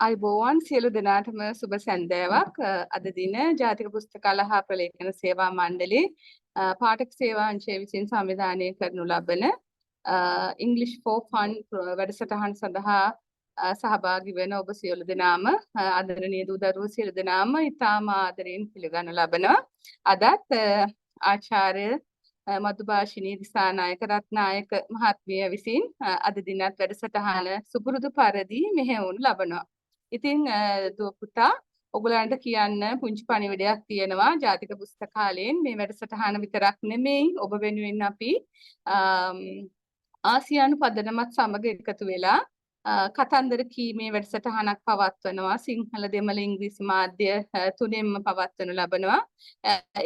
අයිබෝවන් සියලු දෙනාටම සුබ සැන්දෑවක්. අද දින ජාතික පුස්තකාල හා ප්‍රලේඛන සේවා මණ්ඩලයේ පාඨක සේවා අංශය විසින් සංවිධානය කරනු ලබන ඉංග්‍රීසි for fun වැඩසටහන සඳහා සහභාගී වෙන ඔබ සියලු දෙනාම ආදරණීය දූ දරුවෝ සියලු දෙනාම ඉතාම ආදරයෙන් පිළිගනු ලබනවා. අදත් ආචාර්ය මధుභාෂිනී දිසානායක රත්නායක මහත්මිය විසින් අද දිනත් වැඩසටහන සුපුරුදු පරිදි මෙහෙවනු ලබනවා. ඉතින් දුව පුතා ඔයගලන්ට කියන්න පුංචි පණිවිඩයක් තියෙනවා ජාතික පුස්තකාලයෙන් මේ වැඩසටහන විතරක් නෙමෙයි ඔබ වෙනුවෙන් අපි ආසියානු පදනමත් සමග එකතු වෙලා කතන්දර කීමේ වැඩසටහනක් පවත්වනවා. සිංහල දෙමළ ඉංග්‍රීසි මාධ්‍ය තුනෙන්ම පවත්වනු ලබනවා.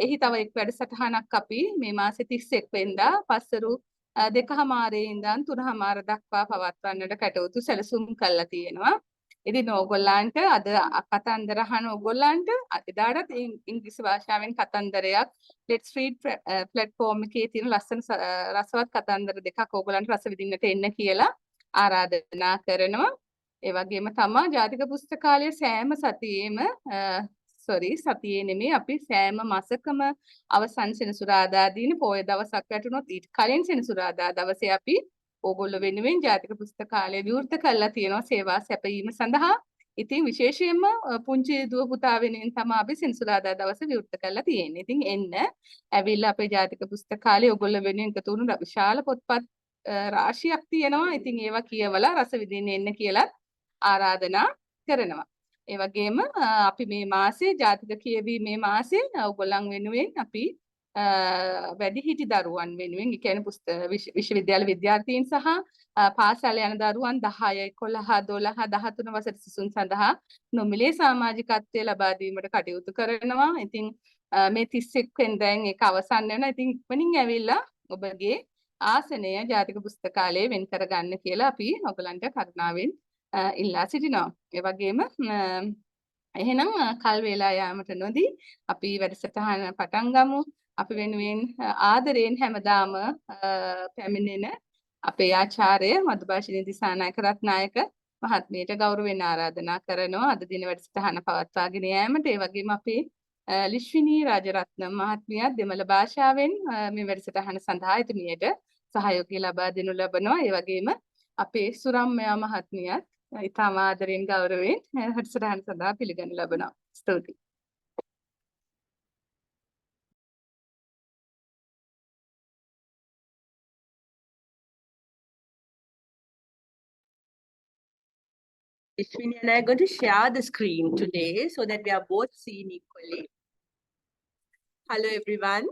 එහි තව එක් වැඩසටහනක් අපි මේ මාසේ 31 වෙනිදා පස්වරු 2:00 ඉඳන් 3:00 දක්වා පවත්වන්නට කටයුතු සැලසුම් කරලා තියෙනවා. ඉතින් ඕගොල්ලන්ට අද කතන්දර අහන ඕගොල්ලන්ට එදාටත් ඉංග්‍රීසි භාෂාවෙන් කතන්දරයක් Let's Read platform එකේ තියෙන ලස්සන රසවත් කතන්දර දෙකක් ඕගොල්ලන්ට රස විඳින්නට එන්න කියලා ආරාධනා කරනවා. ඒ වගේම තමයි ජාතික පුස්තකාලයේ සෑම සතියේම සතියේ නෙමෙයි අපි සෑම මාසකම අවසන් සෙනසුරාදා දින පොය දවසක් වැටුනොත් ඊට කලින් සෙනසුරාදා දවසේ අපි ඕගොල්ලෝ වෙනුවෙන් ජාතික පුස්තකාලය විවෘත කරලා තියෙනවා සේවා සැපයීම සඳහා. ඉතින් විශේෂයෙන්ම පුංචි දුව පුතා වෙනුවෙන් තමයි අපි සෙනසුරාදා දවසේ විවෘත කරලා තියෙන්නේ. ඉතින් එන්න ඇවිල්ලා අපේ ජාතික පුස්තකාලයේ ඕගොල්ලෝ වෙනුවෙන් එකතු වුණු විශාල පොත්පත් රාශියක් තියෙනවා. ඉතින් ඒවා කියවලා රස විඳින්න එන්න කියලා ආරාධනා කරනවා. ඒ වගේම අපි මේ මාසේ ජාතික කියවීමේ මාසේ ඔයගොල්ලන් වෙනුවෙන් අපි වැඩිහිටි දරුවන් වෙනුවෙන් ඒ කියන්නේ විශ්වවිද්‍යාල විද්‍යාර්ථීන් සහ පාසල් යන දරුවන් 10, 11, 12, 13 වසර සිසුන් සඳහා නොමිලේ සමාජිකත්වය ලබා දීමට කටයුතු කරනවා. ඉතින් මේ 31 වෙනිදාන් ඒක අවසන් වෙනවා. ඉතින් ඉක්මනින් ඇවිල්ලා ඔබගේ ආසනය ජාතික පුස්තකාලයේ වෙන් කරගන්න කියලා අපි ඔයගලන්ට කරුණාවෙන් ඉල්ලා සිටිනවා. ඒ වගේම එහෙනම් කල් වේලා යාමට නොදී අපි වැඩසටහන පටන් ගමු. අපි වෙනුවෙන් ආදරයෙන් හැමදාම පැමිණෙන අපේ ආචාර්ය මధుභාෂිනී දිසානායක රත්නායක මහත්මියට ගෞරවයෙන් ආරාධනා කරනවා අද දින වැඩසටහන පවත්වාගෙන යාමට. ඒ වගේම අපේ ලිශ්විනී රාජරත්න මහත්මිය දෙමළ භාෂාවෙන් මේ වැඩසටහන සඳහා එතුමියට සහයෝගය ලබා දෙනු ලබනවා. ඒ වගේම අපේ සුරම්මයා මහත්මියත් ඉතාම ආදරයෙන් ගෞරවයෙන් වැඩසටහන සඳහා පිළිගනු ලබනවා. ස්තුතියි. Ishwini and I are going to share the screen today so that we are both seen equally. Hello everyone,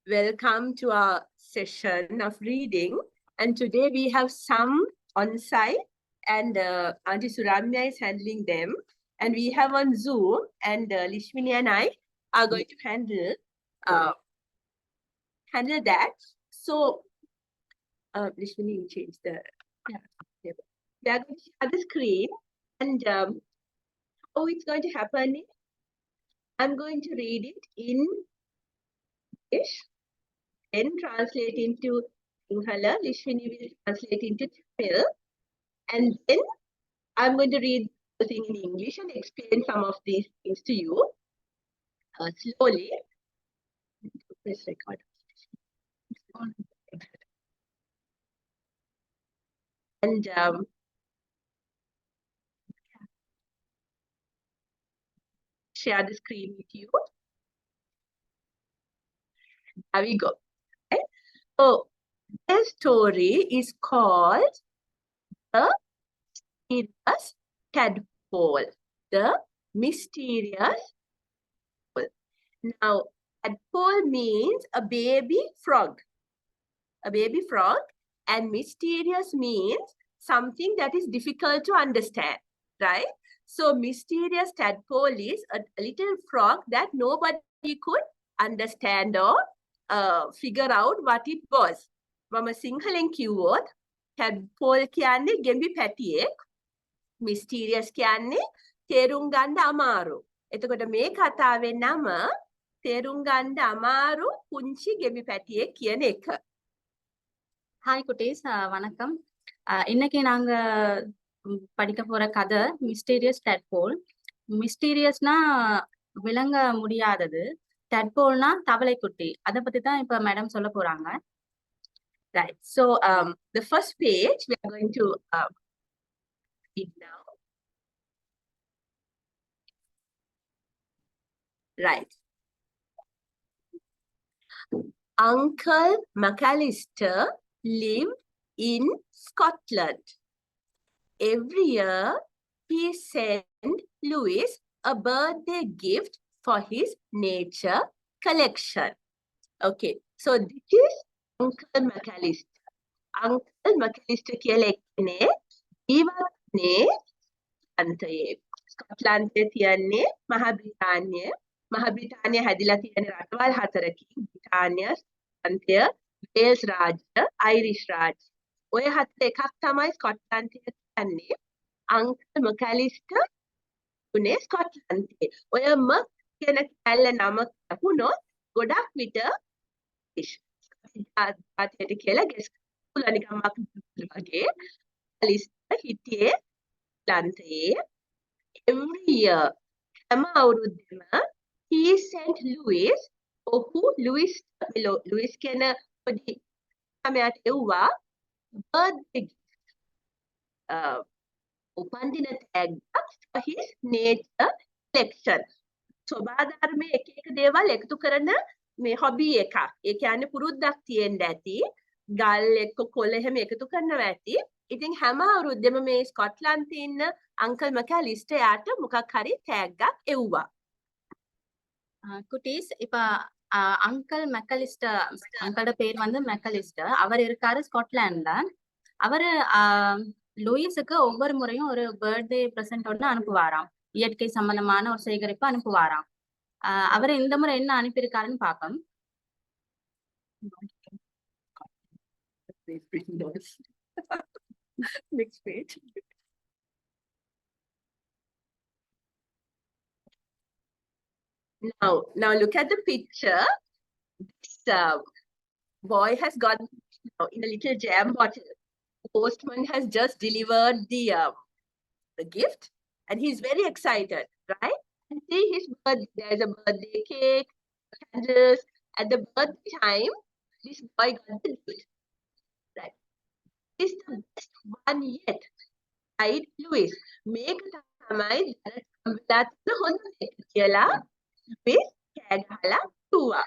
welcome to our session of reading, and today we have some on site and Auntie Suramya is handling them, and we have on Zoom, and Lishmini and I are going to handle that. So Lishmini, you change the we are going to share the screen, and how it's going to happen is I'm going to read it in English, then translate into Sinhala, Lishwini will translate into Tamil, and then I'm going to read the thing in English and explain some of these things to you slowly. Press record. And share the screen with you. There we go. Okay. So this story is called The Mysterious Tadpole. The Mysterious Tadpole. Now, tadpole means a baby frog. A baby frog, and mysterious means something that is difficult to understand, right? So mysterious tadpole is a little frog that nobody could understand or figure out what it was. Mama Sinhalen කිව්වොත් tadpole කියන්නේ ගෙම්බි පැටියෙක්, mysterious කියන්නේ තේරුම් ගන්න අමාරු. එතකොට මේ කතාවේ නම තේරුම් ගන්න අමාරු පුංචි ගෙබි පැටියෙක් කියන එක. ஹாய் குட்டீஸ், வணக்கம். இன்னைக்கு நாங்க படிக்க போற கதை மிஸ்டீரியஸ் டேட்போல். மிஸ்டீரியஸ்னா விளங்க முடியாதது, டேட்போல்னா தவளை குட்டி. அதை பத்தி தான் இப்ப மேடம் சொல்ல போறாங்க. Right. So the first page we are going to read now. Right. Uncle McAllister lived in Scotland. Every year, he sent Louis a birthday gift for his nature collection. Okay, so this is Uncle McAllister. Uncle McAllister කියලා එක්කනේ ජීවත්නේ අන්තයේ ස්කොට්ලන්තයේ තියන්නේ මහා බ්‍රිතාන්‍ය හැදිලා තියෙන රටවල් හතරකින් බ්‍රිතාන්‍ය, ස්කොට්ලන්තය, Wales රාජ්‍ය, Irish රාජ්‍ය. ඔය හතර එකක් තමයි ස්කොට්ලන්තයේ තියන්නේ. අංකල් මැකැලිස්ටර් උනේ ස්කොට්ලන්තයේ. ඔය මක් කියන කැල්ල නම වුණොත් ගොඩක් විට ආතේට කියලා ගෙස් කුල නිකන් මක් වගේ මැකැලිස්ටර් හිටියේ ස්කොට්ලන්තයේ. Every year හැම අවුරුද්දෙම he sent Louis Louis කියන පොඩි ළමයාට එව්වා birthday gift. උපන්දින tag for his nature collection. සබාධර්මයේ එක දේවල් එකතු කරන මේ හොබි එකක්. ඒ කියන්නේ පුරුද්දක් තියෙන්න ඇති. ගල් එක්ක කොළ එහෙම එකතු කරනවා ඇති. ඉතින් හැම අවුරුද්දෙම මේ ස්කොට්ලන්තයේ ඉන්න අංකල් මැකැලිස්ටර් යාට මොකක් හරි tag එකක් එව්වා. குட்டீஸ், இப்ப அங்கிள் மெக்கலிஸ்டர், அங்கிளோட பேர் வந்து மெக்கலிஸ்டர். அவர் இருக்காரு ஸ்காட்லாண்ட்ல. அவரு லூயிஸுக்கு ஒவ்வொரு முறையும் ஒரு பர்த்டே பிரசன்ட் ஒன்று அனுப்புவாராம். இயற்கை சம்பந்தமான ஒரு சேகரிப்பு அனுப்புவாராம். அவர் இந்த முறை என்ன அனுப்பியிருக்காருன்னு பார்ப்போம். Next page. Now look at the picture. This boy has got in a little jam bottle. The postman has just delivered the gift, and he's very excited, right? And see his birthday. There's a birthday cake, candles. At the birthday time, this boy got the gift. Right? It's the best one yet, right, Louis? Make tamai that the honda Louis kaya gahla tuwa.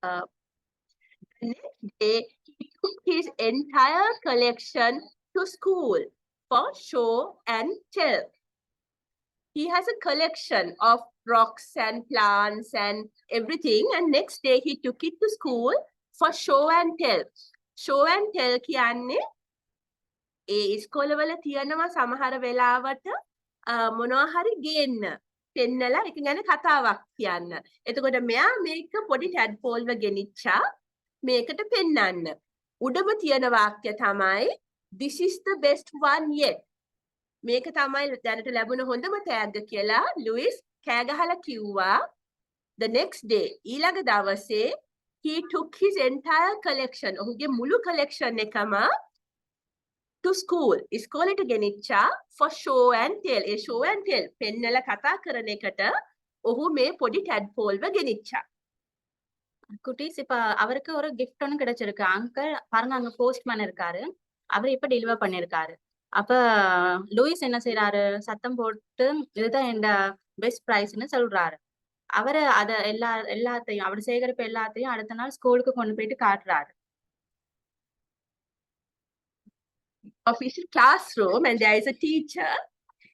The next day, he took his entire collection to school for show and tell. He has a collection of rocks and plants and everything, and next day he took it to school for show and tell. Show and tell කියන්නේ ඒ ඉස්කෝලවල තියනවා සමහර වෙලාවට මොනවා හරි ගේන්න පෙන්නලා ඒක ගැන කතාවක් කියන්න. එතකොට මෙයා මේක පොඩි ටැඩ්පෝල්ව ගෙනිච්චා මේකට පෙන්නන්න. උඩම තියෙන වාක්‍ය තමයි this is the best one yet. මේක තමයි දැනට ලැබුණ හොඳම ටැග් කියලා ලුයිස් කෑ ගහලා කිව්වා. The next day ඊළඟ දවසේ he took his entire collection, ඔහුගේ මුළු collection එකම to school. ඉස්කෝලේට ගෙනිච්චා for show and tell. A show and tell පෙන්නලා කතා කරන එකට ඔහු මේ පොඩි ටැඩ්පෝල්ව ගෙනිච්චා. குட்டீஸ், இப்ப அவருக்கு ஒரு கிஃப்ட் ஒன்று கிடைச்சிருக்கு. அங்கிள் பாருங்க, அங்க போஸ்ட்மேன் இருக்காரு. அவர் இப்ப டெலிவர் பண்ணிருக்காரு. அப்ப லூயிஸ் என்ன செய்யறாரு, சத்தம் போட்டு இதுதான் என் பெஸ்ட் பிரைஸ்ன்னு சொல்றாரு. அவரு அத எல்லாத்தையும் அவர் சேகரிப்பு எல்லாத்தையும் அடுத்த நாள் ஸ்கூலுக்கு கொண்டு போயிட்டு காட்டுறாரு. Official classroom, and there is a teacher,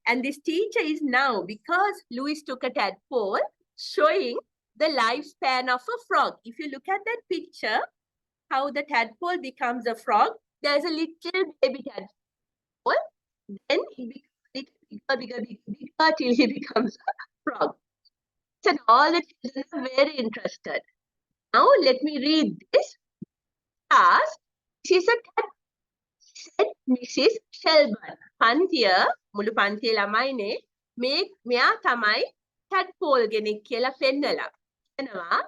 and this teacher is now, because Louis took a tadpole, showing the lifespan of a frog. If you look at that picture, how the tadpole becomes a frog, there's a little baby tadpole, then he becomes bigger till he becomes a frog. And all the children are very interested. Now let me read this. Class, this is a tadpole, said Mrs. Shelburne. Pantiya, mulu pantiya lamai ne, මෙයා තමයි tadpole කෙනෙක් කියලා පෙන්නලා. එනවා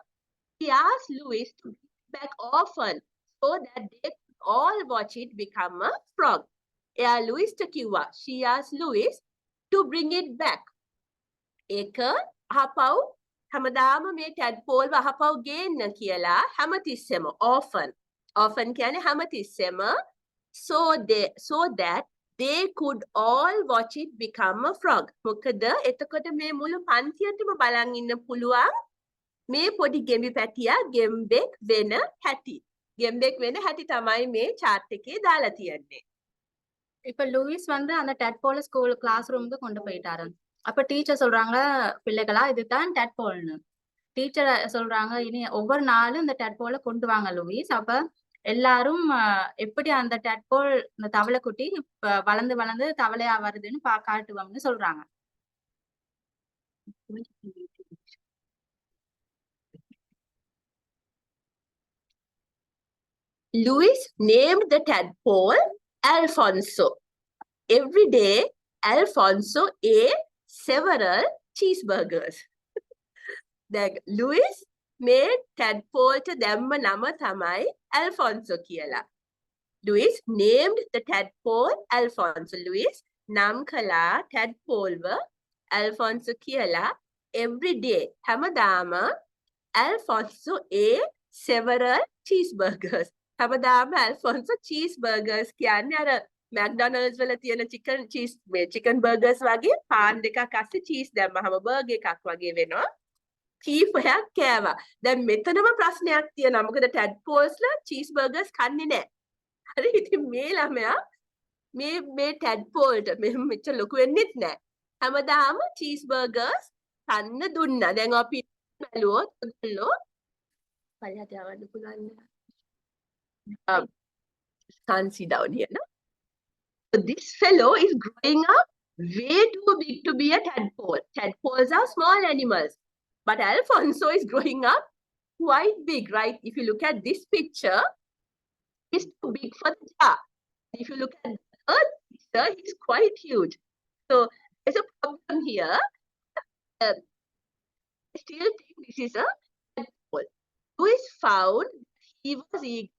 he asked Louis to bring it back often so that they could all watch it become a frog. එයා ලුයිස්ට කිව්වා. She asked Louis to bring it back. ඒක අහපව් හැමදාම මේ tadpole අහපව් ගේන්න කියලා හැමතිස්සෙම often කියන්නේ හැමතිස්සෙම so that they could all watch it become a frog. මොකද එතකොට මේ මුළු පන්තියටම බලන් ඉන්න පුළුවන් මේ පොඩි ගෙම්බි පැටියා ගෙම්බෙක් වෙන හැටි. ගෙම්බෙක් වෙන හැටි තමයි මේ chart එකේ දාලා තියෙන්නේ. இப்ப லூயிஸ் வந்து அந்த டட்போல ஸ்கூல் கிளாஸ் ரூமுக்கு கொண்டு போயிட்டாரு. அப்ப டீச்சர் சொல்றாங்க, பிள்ளைகளா இதுதான் டட்போல்னு. டீச்சர் சொல்றாங்க, இனி ஒவ்வொரு நாளும் இந்த டட்போல கொண்டு வாங்க லூயிஸ். அப்ப எல்லாரும் எப்படி அந்த டட்போல் இந்த தவளைக்குட்டி வளர்ந்து வளர்ந்து தவளையா வருதுன்னு காட்டுவோம்னு சொல்றாங்க. Louis named the tadpole Alfonso. Every day, Alfonso ate several cheeseburgers. Then Louis made tadpole to them nama thamai Alfonso කියලා. Louis named the tadpole Alfonso. Louis nam kala tadpole wa Alfonso කියලා. Every day, හැමදාම Alfonso ate several cheeseburgers. හැමදාම Alfonso cheeseburgers කියන්නේ අර McDonald's වල තියෙන chicken burgers වගේ පාන් දෙකක් අස්සේ cheese දැම්මහම burger එකක් වගේ වෙනවා. කීපයක් කෑවා. දැන් මෙතනම ප්‍රශ්නයක් තියෙනවා. මොකද tadpoles ලා cheeseburgers කන්නේ නැහැ. හරි ඉතින් මේ ළමයා මේ tadpole ට මෙච්චර ලොකු වෙන්නෙත් නැහැ. හැමදාම cheeseburgers කන්න දුන්නා. දැන් අපි බැලුවොත් ඔයගොල්ලෝ පල්ලෙහාට යවන්න පුළුවන්. Can't see down here, no? So this fellow is growing up way too big to be a tadpole. Tadpoles are small animals, but Alfonso is growing up quite big, right? If you look at this picture, he's too big for the jar. If you look at the third picture, he's quite huge. So there's a problem here. I still think this is a tadpole. Louis found he was eager.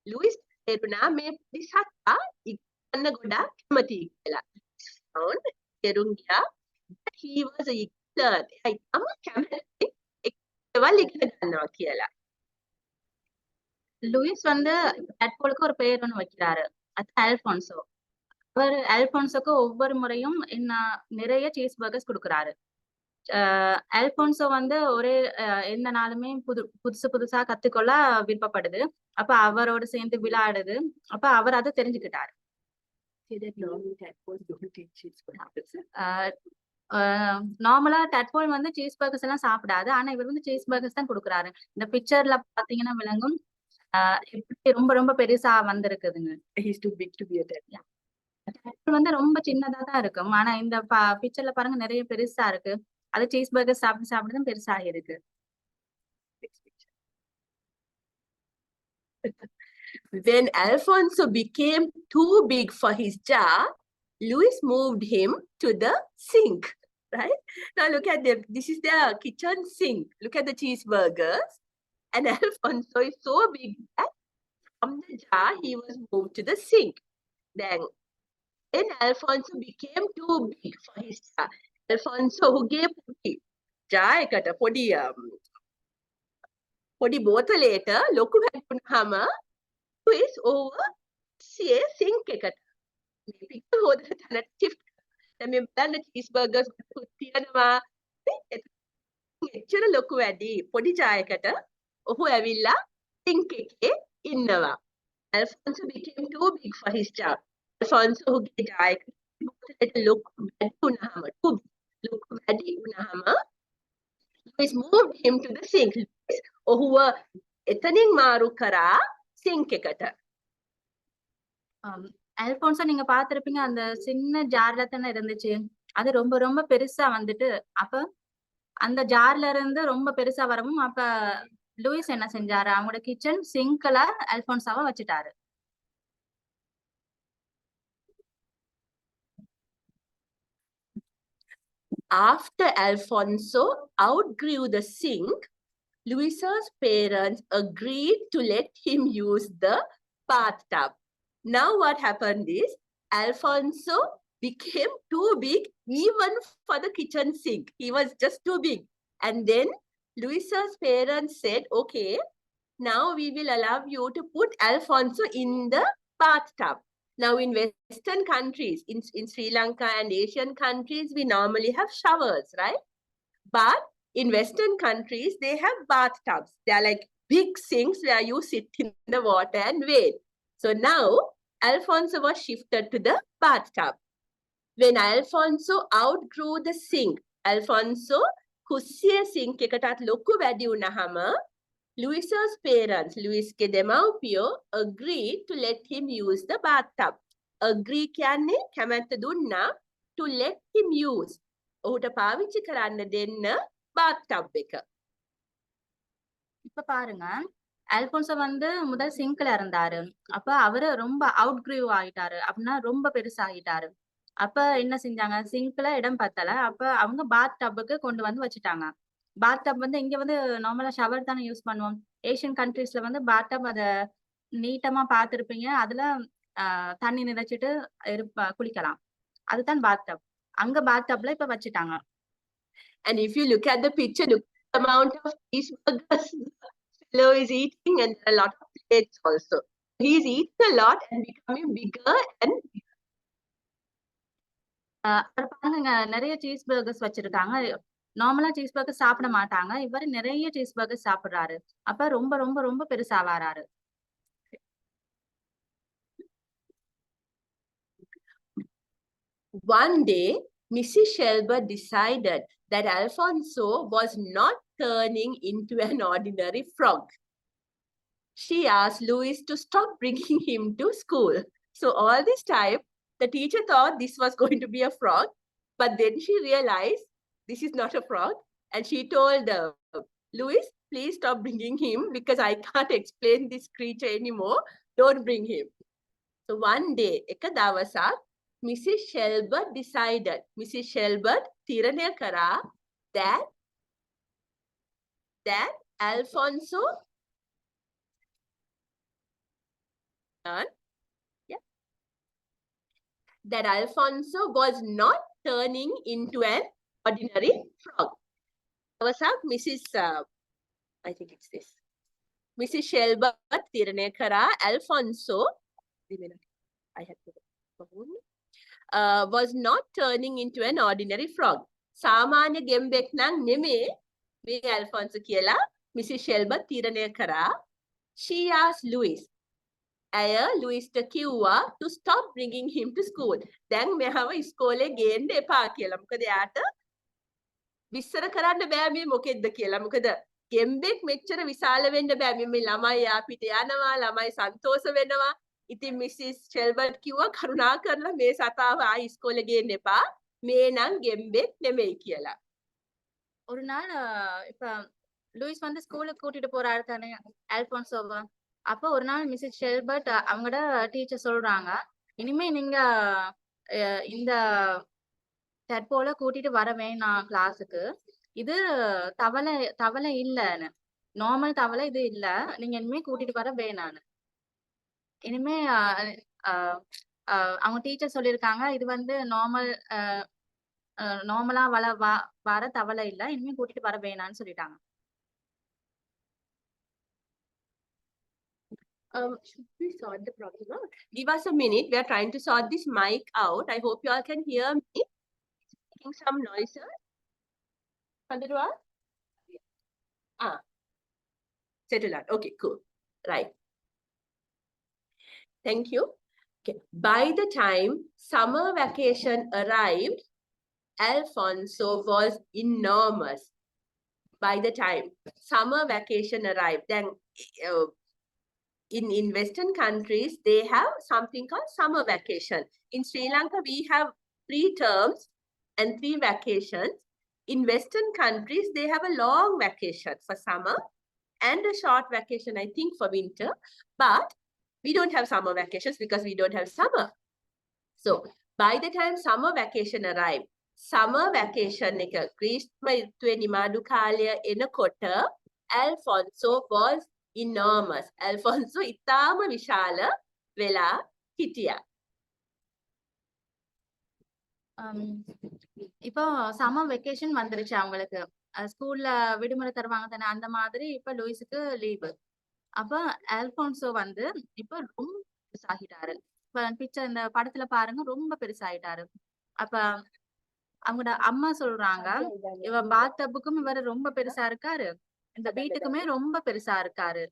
Louis තේරුණා මේ දිසක්කා ඉක්කන්න ගොඩක් කැමතියි කියලා. Found තේරුම් ගියා that he was eager. එයා ඉතම කැමති ඒවල් ඉගෙන ගන්නවා කියලා. லூயிஸ் வந்து டட்போலுக்கு ஒரு பேர் ஒன்று வைக்கிறாரு. அது அல்போன்சோ. அவர் அல்போன்சோக்கு ஒவ்வொரு முறையும் நிறைய சீஸ் பர்கர்ஸ் கொடுக்குறாரு. அல்போன்சோ வந்து ஒரே எந்த நாளுமே புதுசா கத்துக்கொள்ள விருப்பப்படுது. அப்ப அவரோட சேர்ந்து விளையாடுது. அப்ப அவர் அதை தெரிஞ்சுக்கிட்டாரு. நார்மலா டட்போல் வந்து சீஸ் பர்கர்ஸ் எல்லாம் சாப்பிடாது. ஆனா இவர் வந்து சீஸ் பர்கர்ஸ் தான் கொடுக்குறாரு. இந்த பிக்சர்ல பாத்தீங்கன்னா விளங்கும் எப்படி ரொம்ப ரொம்ப பெருசா வந்திருக்குதுங்க. டட்போல் வந்து ரொம்ப சின்னதா தான் இருக்கும். ஆனா இந்த பிக்சர்ல பாருங்க நிறைய பெருசா இருக்கு. அது சீஸ் பர்கர் சாப்பிட்டு பெருசாகி இருக்கு. When Alfonso became too big for his jar, Louis moved him to the sink. Right? Now look at them. This is their kitchen sink. Look at the cheeseburgers. And Alfonso is so big that from the jar he was moved to the sink. Then Alfonso became too big for his jar. Alfonso හුගේ පොඩි ජා එකට පොඩි බෝතලයට ලොකු වැටුනහම Louis over sink එකට මේ පිට හොදට තැනට shift දැන් මේ බලන්න cheeseburgers තියෙනවා එච්චර ලොකු වැඩි පොඩි ජා එකට ඔහු ඇවිල්ලා sink එකේ ඉන්නවා. Alfonso became too big for his jar. Alfonso හුගේ ජා එකට බෝතලයට ලොකු වැටුනහම ලොකු වැඩි වුණාම Louis moved him to the sink. ඔහුව එතනින් මාරු කරා sink එකට. அல்போன்சோ நீங்க பாத்திருப்பீங்க, அந்த சின்ன ஜார்ல தானே இருந்துச்சு. அது ரொம்ப ரொம்ப பெருசா வந்துட்டு அப்ப அந்த ஜார்ல இருந்து ரொம்ப பெருசா வரவும் அப்ப லூயிஸ் என்ன செஞ்சாரு, அவங்களோட கிச்சன் சிங்க்ல அல்போன்சாவை வச்சுட்டாரு. After Alfonso outgrew the sink, Luisa's parents agreed to let him use the bathtub. Now what happened is, Alfonso became too big even for the kitchen sink. He was just too big. And then Luisa's parents said, okay, now we will allow you to put Alfonso in the bathtub. Now in Western countries, in Sri Lanka and Asian countries, we normally have showers, right? But in Western countries, they have bathtubs. They are like big sinks where you sit in the water and wait. So now Alfonso was shifted to the bathtub. When Alfonso outgrew the sink, Alfonso කුස්සිය sink එකටත් ලොකු වැඩි වුණාම Luisa's parents, Luisගේ දෙමව්පියෝ agreed to let him use the bathtub. Agree කියන්නේ කැමැත්ත දුන්නා to let him use. ඔහුට පාවිච්චි කරන්න දෙන්න bathtub එක. இப்ப பாருங்க அல்போன்சோ வந்து முதல் சிங்க்ல இருந்தாரு. அப்ப அவரு ரொம்ப அவுட் கிரீவ் ஆயிட்டாரு. அப்படின்னா ரொம்ப பெருசாகிட்டாரு. அப்ப என்ன செஞ்சாங்க, சிங்க்ல இடம் பத்தல. அப்ப அவங்க பாத் டப்புக்கு கொண்டு வந்து வச்சுட்டாங்க. பாத் டப் வந்து இங்க வந்து நார்மலா ஷவர் தானே யூஸ் பண்ணுவோம். ஏசியன் கண்ட்ரீஸ்ல வந்து பாத் டப் அத நீட்டமா பார்த்திருப்பீங்க. அதுல தண்ணி நிறைச்சிட்டு குளிக்கலாம். அதுதான் பாத் டப். அங்க பாத் டப்ல இப்ப வச்சுட்டாங்க. And if you look at the picture, look at the amount of cheeseburgers fellow is eating, and there are a lot of plates also. He's eating a lot and becoming bigger and bigger. பாருங்க நிறைய cheese burgers வச்சிருக்காங்க. நார்மலா cheese burger சாப்பிட மாட்டாங்க. இவர் நிறைய cheese burger சாப்பிடுறாரு. அப்ப ரொம்ப ரொம்ப ரொம்ப பெருசா வராரு. One day, Mrs. Shelby decided that Alfonso was not turning into an ordinary frog. She asked Louis to stop bringing him to school. So all this time, the teacher thought this was going to be a frog, but then she realized this is not a frog. And she told Louis, please stop bringing him because I can't explain this creature anymore. Don't bring him. So one day, එක දවසක් Mrs. Shelby decided, Mrs. Shelby තීරණය කරා that Alfonso that Alfonso was not turning into an ordinary frog. Mrs. I think it's this. Mrs. Shelby තීරණය කරා Alfonso I had to was not turning into an ordinary frog. සාමාන්‍ය ගෙම්බෙක් නම් නෙමේ මේ Alfonso කියලා Mrs. Shelby තීරණය කරා. She asked Louis. ඇය ලුයිස්ට කිව්වා to stop bringing him to school. දැන් මෙහව ඉස්කෝලේ ගේන්න එපා කියලා. මොකද එයාට විස්තර කරන්න බෑ මේ මොකෙද්ද කියලා. මොකද ගෙම්බෙක් මෙච්චර විශාල වෙන්න බෑ. මේ ළමයි අපිට යනවා, ළමයි සන්තෝෂ වෙනවා. ඉතින් මිසිස් ෂෙල්බර්ට් කිව්වා කරුණා කරලා මේ සතාව ආයි ඉස්කෝලේ ගේන්න එපා. මේ නම් ගෙම්බෙක් නෙමෙයි කියලා. ஒரு நாள் இப்ப லூயிஸ் வந்து ஸ்கூலுக்கு கூட்டிட்டு போறாரு தானே அல்போன்சோவை. அப்ப ஒரு நாள் மிஸ்ஸஸ் ஷெல்பர்ட் அவங்களோட டீச்சர் சொல்றாங்க, இனிமே நீங்க இந்த டட்போல கூட்டிட்டு வர வேணாம் கிளாஸுக்கு. இது தவளை இல்லன்னு, நார்மல் தவளை இது இல்ல, நீங்க இனிமே கூட்டிட்டு வர வேணான்னு. இனிமே அவங்க டீச்சர் சொல்லியிருக்காங்க, இது வந்து நார்மலா வர தவளை இல்ல, இனிமே கூட்டிட்டு வர வேணான்னு சொல்லிட்டாங்க. Should we sort the problem out? Give us a minute. We are trying to sort this mic out. I hope you all can hear me. Making some noises. Settle out. Okay, cool. Right. Thank you. Okay. By the time summer vacation arrived, Alfonso was enormous. By the time summer vacation arrived, then in Western countries, they have something called summer vacation. In Sri Lanka, we have 3 terms and 3 vacations. In Western countries, they have a long vacation for summer and a short vacation, I think, for winter. But we don't have summer vacations because we don't have summer. So by the time summer vacation arrived, summer vacation එක ග්‍රීස්ම ඍතුවේ නිමාඩු කාලය එනකොට Alfonso was enormous. Alfonso ඉතාම විශාල වෙලා හිටියා. இப்போ summer vacation வந்துருச்சு அவங்களுக்கு. ஸ்கூல்ல விடுமுறை தருவாங்க தானே, அந்த மாதிரி இப்ப லூயிஸுக்கு லீவு. அப்ப அல்போன்சோ வந்து இப்ப ரொம்ப பெருசாகிட்டாரு. இப்ப பிக்சர் இந்த படத்துல பாருங்க, ரொம்ப பெருசாயிட்டாரு. அப்ப அவங்களோட அம்மா சொல்றாங்க, இவ பாத்தப்புக்கும் இவர் ரொம்ப பெருசா இருக்காரு, இந்த வீட்டுக்குமே ரொம்ப பெருசா இருக்காரு.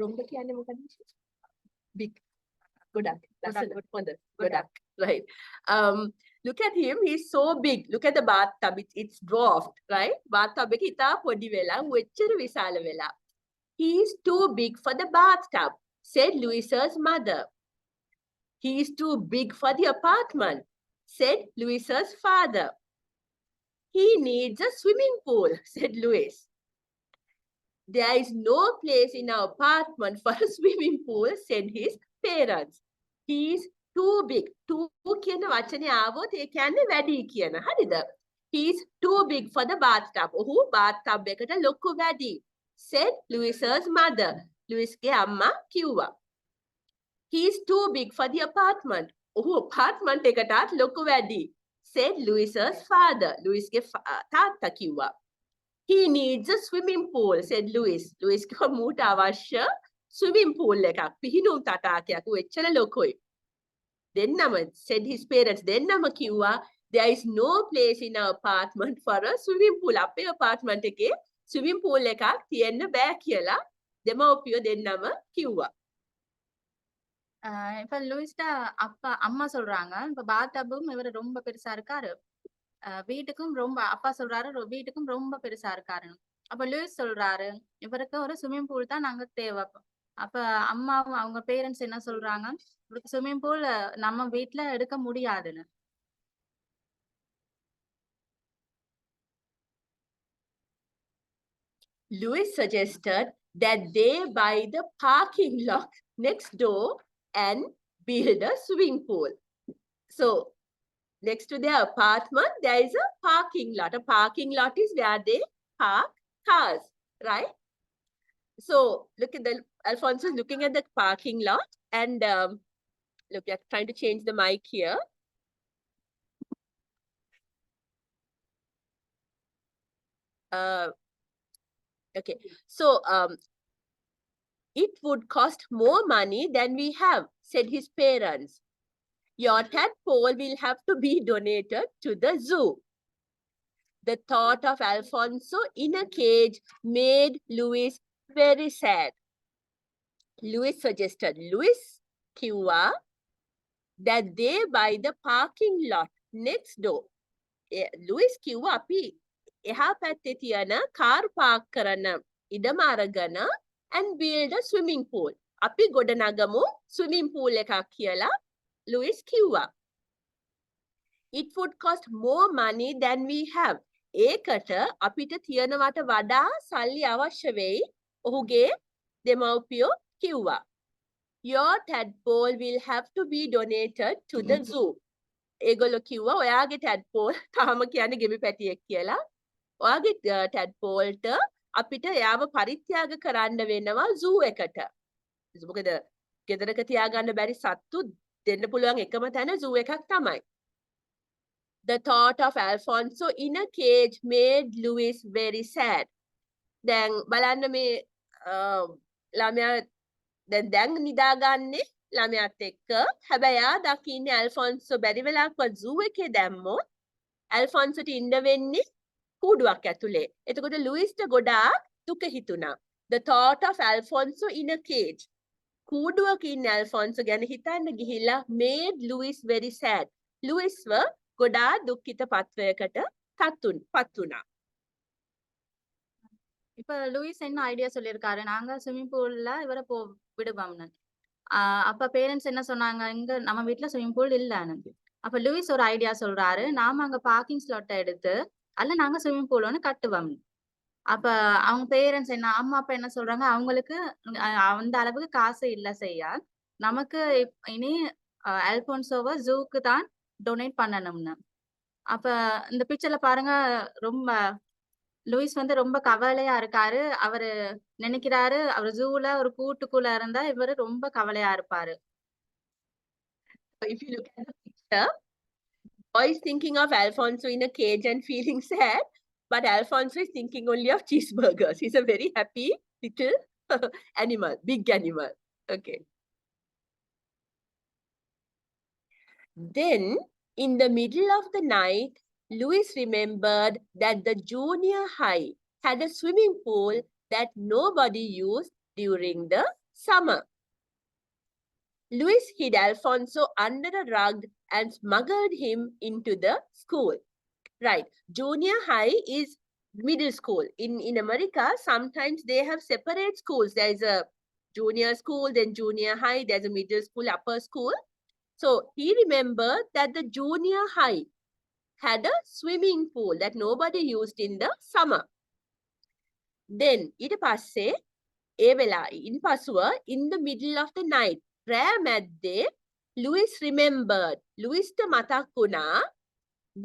ரொம்ப කියන්නේ මොකද? Big. ගොඩක්. Right. Look at him, he's so big. Look at the bathtub, it's dwarfed, right? Bathtub එක ඉතා පොඩි වෙලා, වෙච්චර විශාල වෙලා. He's too big for the bathtub, said Louisa's mother. He's too big for the apartment, said Louisa's father. He needs a swimming pool, said Louis. There is no place in our apartment for a swimming pool, said his parents. He's too big. Too කියන වචනේ ආවොත් ඒ කියන්නේ වැඩි කියන. හරිද? He's too big for the bathtub. ඔහු bathtub එකට ලොකු වැඩි, said Louisa's mother. Louisගේ අම්මා කිව්වා. He's too big for the apartment. ඔහු apartment එකටත් ලොකු වැඩි, said Louisa's father. Louisගේ තාත්තා කිව්වා. He needs a swimming pool, said Louis. Louis කිව්වා මූට අවශ්‍ය swimming pool එකක්, පිහිනුම් තටාකයක්, එච්චර ලොකුයි. දෙන්නම, said his parents, දෙන්නම කිව්වා there is no place in our apartment for a swimming pool. අපේ apartment එකේ swimming pool එකක් තියෙන්න බෑ කියලා දෙමව්පියෝ දෙන්නම කිව්වා. இப்ப லூயிஸ்ட அம்மா சொல்றாங்க, இப்ப பாத்டப்பும் இவர் ரொம்ப பெருசா இருக்காரு, வீட்டுக்கும் ரொம்ப, அப்பா சொல்றாரு வீட்டுக்கும் ரொம்ப பெருசா இருக்காரு. அப்ப லூயிஸ் சொல்றாரு இவருக்கு ஒரு ஸ்விம்மிங் பூல் தான் நாங்க தேவை. அப்ப அம்மாவும் அவங்க பேரண்ட்ஸ் என்ன சொல்றாங்க, இவருக்கு ஸ்விம்மிங் பூல் நம்ம வீட்டுல எடுக்க முடியாதுன்னு. Louis suggested that they buy the parking lot next door and build a swimming pool. So next to their apartment, there is a parking lot. A parking lot is where they park cars, right? So look at Alfonso is looking at the parking lot, and look, I'm trying to change the mic here. Okay, so it would cost more money than we have, said his parents. Your tadpole will have to be donated to the zoo. The thought of Alfonso in a cage made Louis very sad. Louis suggested, Louis කිව්වා that they buy the parking lot next door. Louis කිව්වා අපි එහා පැත්තේ තියෙන car Park කරන ඉඩම අරගෙන and build a swimming pool. අපි ගොඩනගමු swimming pool එකක් කියලා Louis කිව්වා. It would cost more money than we have. ඒකට අපිට තියනවට වඩා සල්ලි අවශ්‍ය වෙයි, ඔහුගේ දෙමව්පියෝ කිව්වා. Your tadpole will have to be donated to the zoo. ඒගොල්ලෝ කිව්වා ඔයාගේ tadpole, තාම කියන්නේ ගෙබි පැටියෙක් කියලා. ඔයාගේ tadpoleට අපිට එයාව පරිත්‍යාග කරන්න වෙනවා zoo එකට. මොකද ගෙදරක තියාගන්න බැරි සත්තු දෙන්න පුළුවන් එකම තැන zoo එකක් තමයි. The thought of Alfonso in a cage made Louis very sad. දැන් බලන්න මේ ළමයා දැන් නිදාගන්නේ ළමයාත් එක්ක. හැබැයි යා දකින්නේ ඇල්ෆොන්සෝ බැරි වෙලාවක්වත් zoo එකේ දැම්මොත් ඇල්ෆොන්සෝට ඉන්න වෙන්නේ කූඩුවක් ඇතුලේ. එතකොට ලුයිස්ට ගොඩාක් දුක හිතුණා. The thought of Alfonso in a cage. කූඩුවක ඉන්න ඇල්ෆොන්සෝ ගැන හිතන්න ගිහිල්ලා made Louis very sad. ලුයිස්ව ගොඩාක් දුක්ඛිත පත්වයකට පත් වුණා. இப்ப லூயிஸ் என்ன ஐடியா சொல்லியிருக்காரு, நாங்க ஸ்விம்மிங் பூல்ல இவரை விடுவோம்னு. அப்ப பேரண்ட்ஸ் என்ன சொன்னாங்க, இங்க நம்ம வீட்டுல ஸ்விம்மிங் பூல் இல்லன்னு. அப்ப லூயிஸ் ஒரு ஐடியா சொல்றாரு, நாம அங்க பார்க்கிங் ஸ்லாட்டை எடுத்து அல்ல நாங்க ஸ்விம்மிங் பூல் ஒன்று கட்டுவோம். அப்ப அவங்க பேரண்ட்ஸ் என்ன, அம்மா அப்பா என்ன சொல்றாங்க, அவங்களுக்கு அந்த அளவுக்கு காசு இல்ல செய்ய, நமக்கு இனி அல்போன்சோவை ஜூக்கு தான் டொனேட் பண்ணணும்னு. அப்ப இந்த பிக்சர்ல பாருங்க, ரொம்ப லூயிஸ் வந்து ரொம்ப கவலையா இருக்காரு. அவரு நினைக்கிறாரு அவர் ஜூல ஒரு கூட்டுக்குள்ள இருந்தா இவரு ரொம்ப கவலையா இருப்பாரு. If you look at the picture, boy is thinking of Alfonso in a cage and feeling sad, but Alfonso is thinking only of cheeseburgers. He's a very happy little animal, big animal. Okay. Then, in the middle of the night, Louis remembered that the junior high had a swimming pool that nobody used during the summer. Louis hid Alfonso under a rug and smuggled him into the school. Right. Junior high is middle school. In America, sometimes they have separate schools. There is a junior school, then junior high, there's a middle school, upper school. So he remembered that the junior high had a swimming pool that nobody used in the summer. Then, ඊට පස්සේ ඒ වෙලාව in the middle of the night, රෑ මැද්දේ Louis remembered, Louisට මතක් වුණා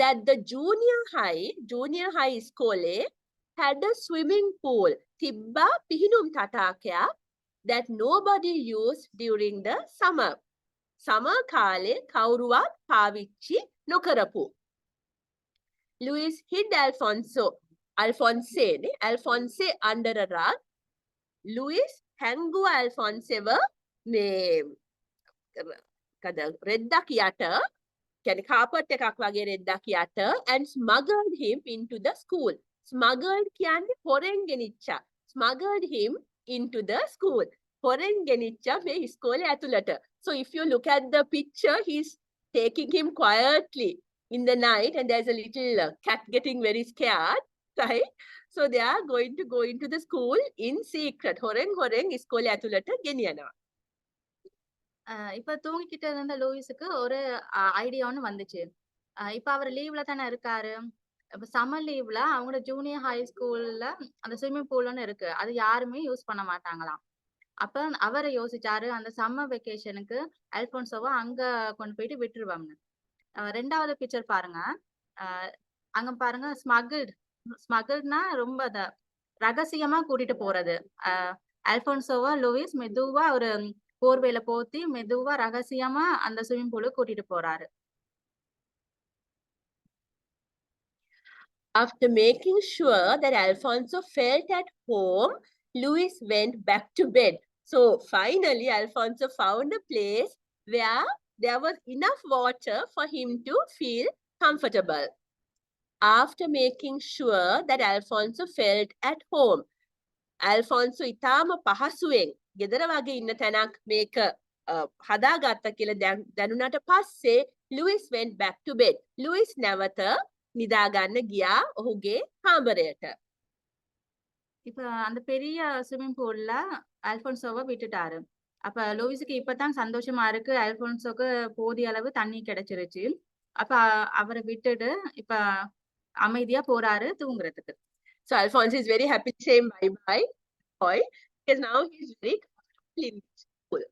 that the junior high ඉස්කෝලේ had a swimming pool. තිබ්බා පිහිනුම් තටාකයක් that nobody used during the summer. Summer කාලේ කවුරුවත් පාවිච්චි නොකරපු. Louis hid Alphonse under a rug. Louis හැංගුවා Alphonseව මේ රෙද්දක් යට, කියන්නේ කාපට් එකක් වගේ රෙද්දක් යට, and smuggled him into the school. Smuggled කියන්නේ හොරෙන් ගෙනිච්චා. Smuggled him into the school. හොරෙන් ගෙනිච්චා මේ ඉස්කෝලේ ඇතුළට. So if you look at the picture, he's taking him quietly in the night, and there's a little cat getting very scared, right? So they are going to go into the school in secret. ஹொரெන් ඉස්කෝලේ ඇතුළට ගෙනියනවා. இப்ப தூங்கிக்கிட்டு இருந்த லூயிஸுக்கு ஒரு idea ஒண்ணு வந்துச்சு. இப்ப அவர் லீவ்ல தானே இருக்காரு. இப்ப சம்மர் லீவ்ல அவங்களோட ஜூனியர் ஹை ஸ்கூல்ல அந்த ஸ்விம்மிங் பூல் ஒண்ணு இருக்கு. அது யாருமே யூஸ் பண்ண மாட்டாங்களாம். அப்ப அவரை யோசிச்சாரு, அந்த சம்மர் வெக்கேஷனுக்கு அல்போன்சோவை அங்க கொண்டு போயிட்டு விட்டுருவாங்க. ரெண்டாவது பிக்சர் பாருங்க. அங்க பாருங்க, ஸ்மகிள்னா ரொம்ப ரகசியமா கூட்டிட்டு போறது. அல்போன்சோவா லூயிஸ் மெதுவா ஒரு போர்வையில போத்தி மெதுவா ரகசியமா அந்த ஸ்விம்மிங் பூலுக்கு கூட்டிட்டு போறாரு. After making sure that Alfonso felt at home, Louis went back to bed. So finally, Alfonso found a place where there was enough water for him to feel comfortable. After making sure that Alfonso felt at home, Alfonso ඉතාම පහසුවෙන් ගෙදර වගේ ඉන්න තැනක් මේක හදාගත්ත කියලා දැනුණාට පස්සේ Louis went back to bed. Louis නැවත නිදාගන්න ගියා ඔහුගේ කාමරයට. இப்ப அந்த பெரிய ஸ்விம்மிங் பூல்ல அல்போன்சோவை விட்டுட்டாரு. அப்ப லூயிஸுக்கு இப்பதான் சந்தோஷமா இருக்கு, அல்போன்சோக்கு போதிய அளவு தண்ணி கிடைச்சிருச்சு. அப்ப அவரை விட்டுட்டு இப்ப அமைதியா போறாரு தூங்குறதுக்கு. So Alfonso is very happy to say bye boy, because now he is very comfortable in school.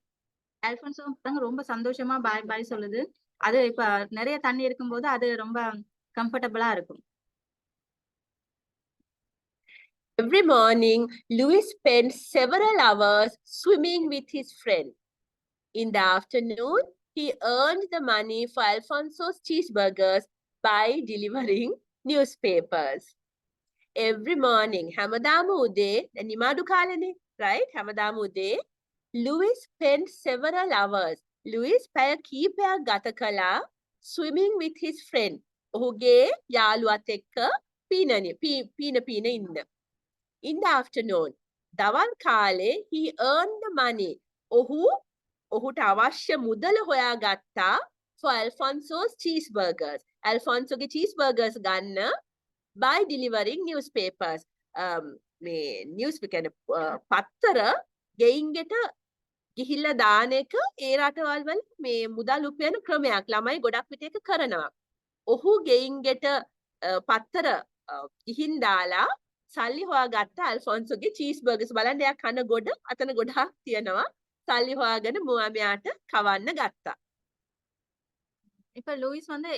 Alphonso ரொம்ப சந்தோஷமா பாய் சொல்லுது. அது இப்ப நிறைய தண்ணி இருக்கும்போது அது ரொம்ப கம்ஃபர்டபிளா இருக்கும். Every morning, Louis spent several hours swimming with his friend. In the afternoon, he earned the money for Alfonso's cheeseburgers by delivering newspapers. Every morning, හැමදාම උදේ, නිමාඩු කාලනේ, right? හැමදාම උදේ, Louis spent several hours. Louis පැය කීපයක් ගත කළා swimming with his friend. ඔහුගේ යාළුවත් එක්ක පීන ඉන්න. In the afternoon, දවල් කාලේ, he earned the money. ඔහුට අවශ්‍ය මුදල හොයාගත්තා for Alfonso's cheeseburgers. Alfonsoගේ cheeseburgers ගන්න by delivering newspapers. මේ newspaper පත්තර ගෙයින්ගෙට ගිහිල්ලා දාන එක ඒ රටවල් වල මේ මුදල් උපයන ක්‍රමයක්. ළමයි ගොඩක් විට ඒක කරනවා. ඔහු ගෙයින්ගෙට පත්තර ගිහින් දාලා සල්ලි හොයාගත්ත අල්ෆොන්සෝගේ cheeseburgers. බලන්න එයා කන ගොඩ අතන ගොඩක් තියෙනවා. සල්ලි හොයාගෙන මුවා මෙයාට කවන්න ගත්තා. இப்ப லூயிஸ் வந்து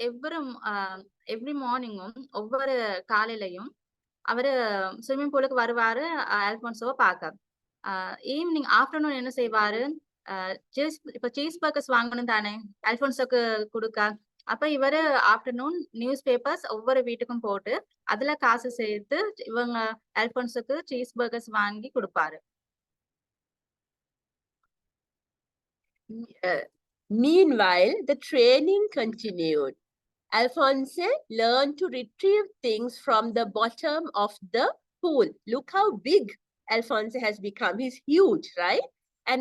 எவ்ரி மார்னிங்கும் ஒவ்வொரு காலையிலையும் அவரு ஸ்விம்மிங் பூலுக்கு வருவாரு அல்போன்சோவை பார்க்க. ஈவினிங் ஆஃப்டர்நூன் என்ன செய்வாரு, இப்ப சீஸ் பர்கர்ஸ் வாங்கணும் தானே அல்போன்சோக்கு கொடுக்க. அப்ப இவரு ஆஃப்டர்நூன் நியூஸ் பேப்பர்ஸ் ஒவ்வொரு வீட்டுக்கும் போட்டு அதுல காசு சேர்த்து இவங்க அல்போன்சோக்கு சீஸ் பர்கர்ஸ் வாங்கி கொடுப்பாரு. Meanwhile, the training continued. Alphonse learned to retrieve things from the bottom of the pool. Look how big Alphonse has become. He's huge, right? And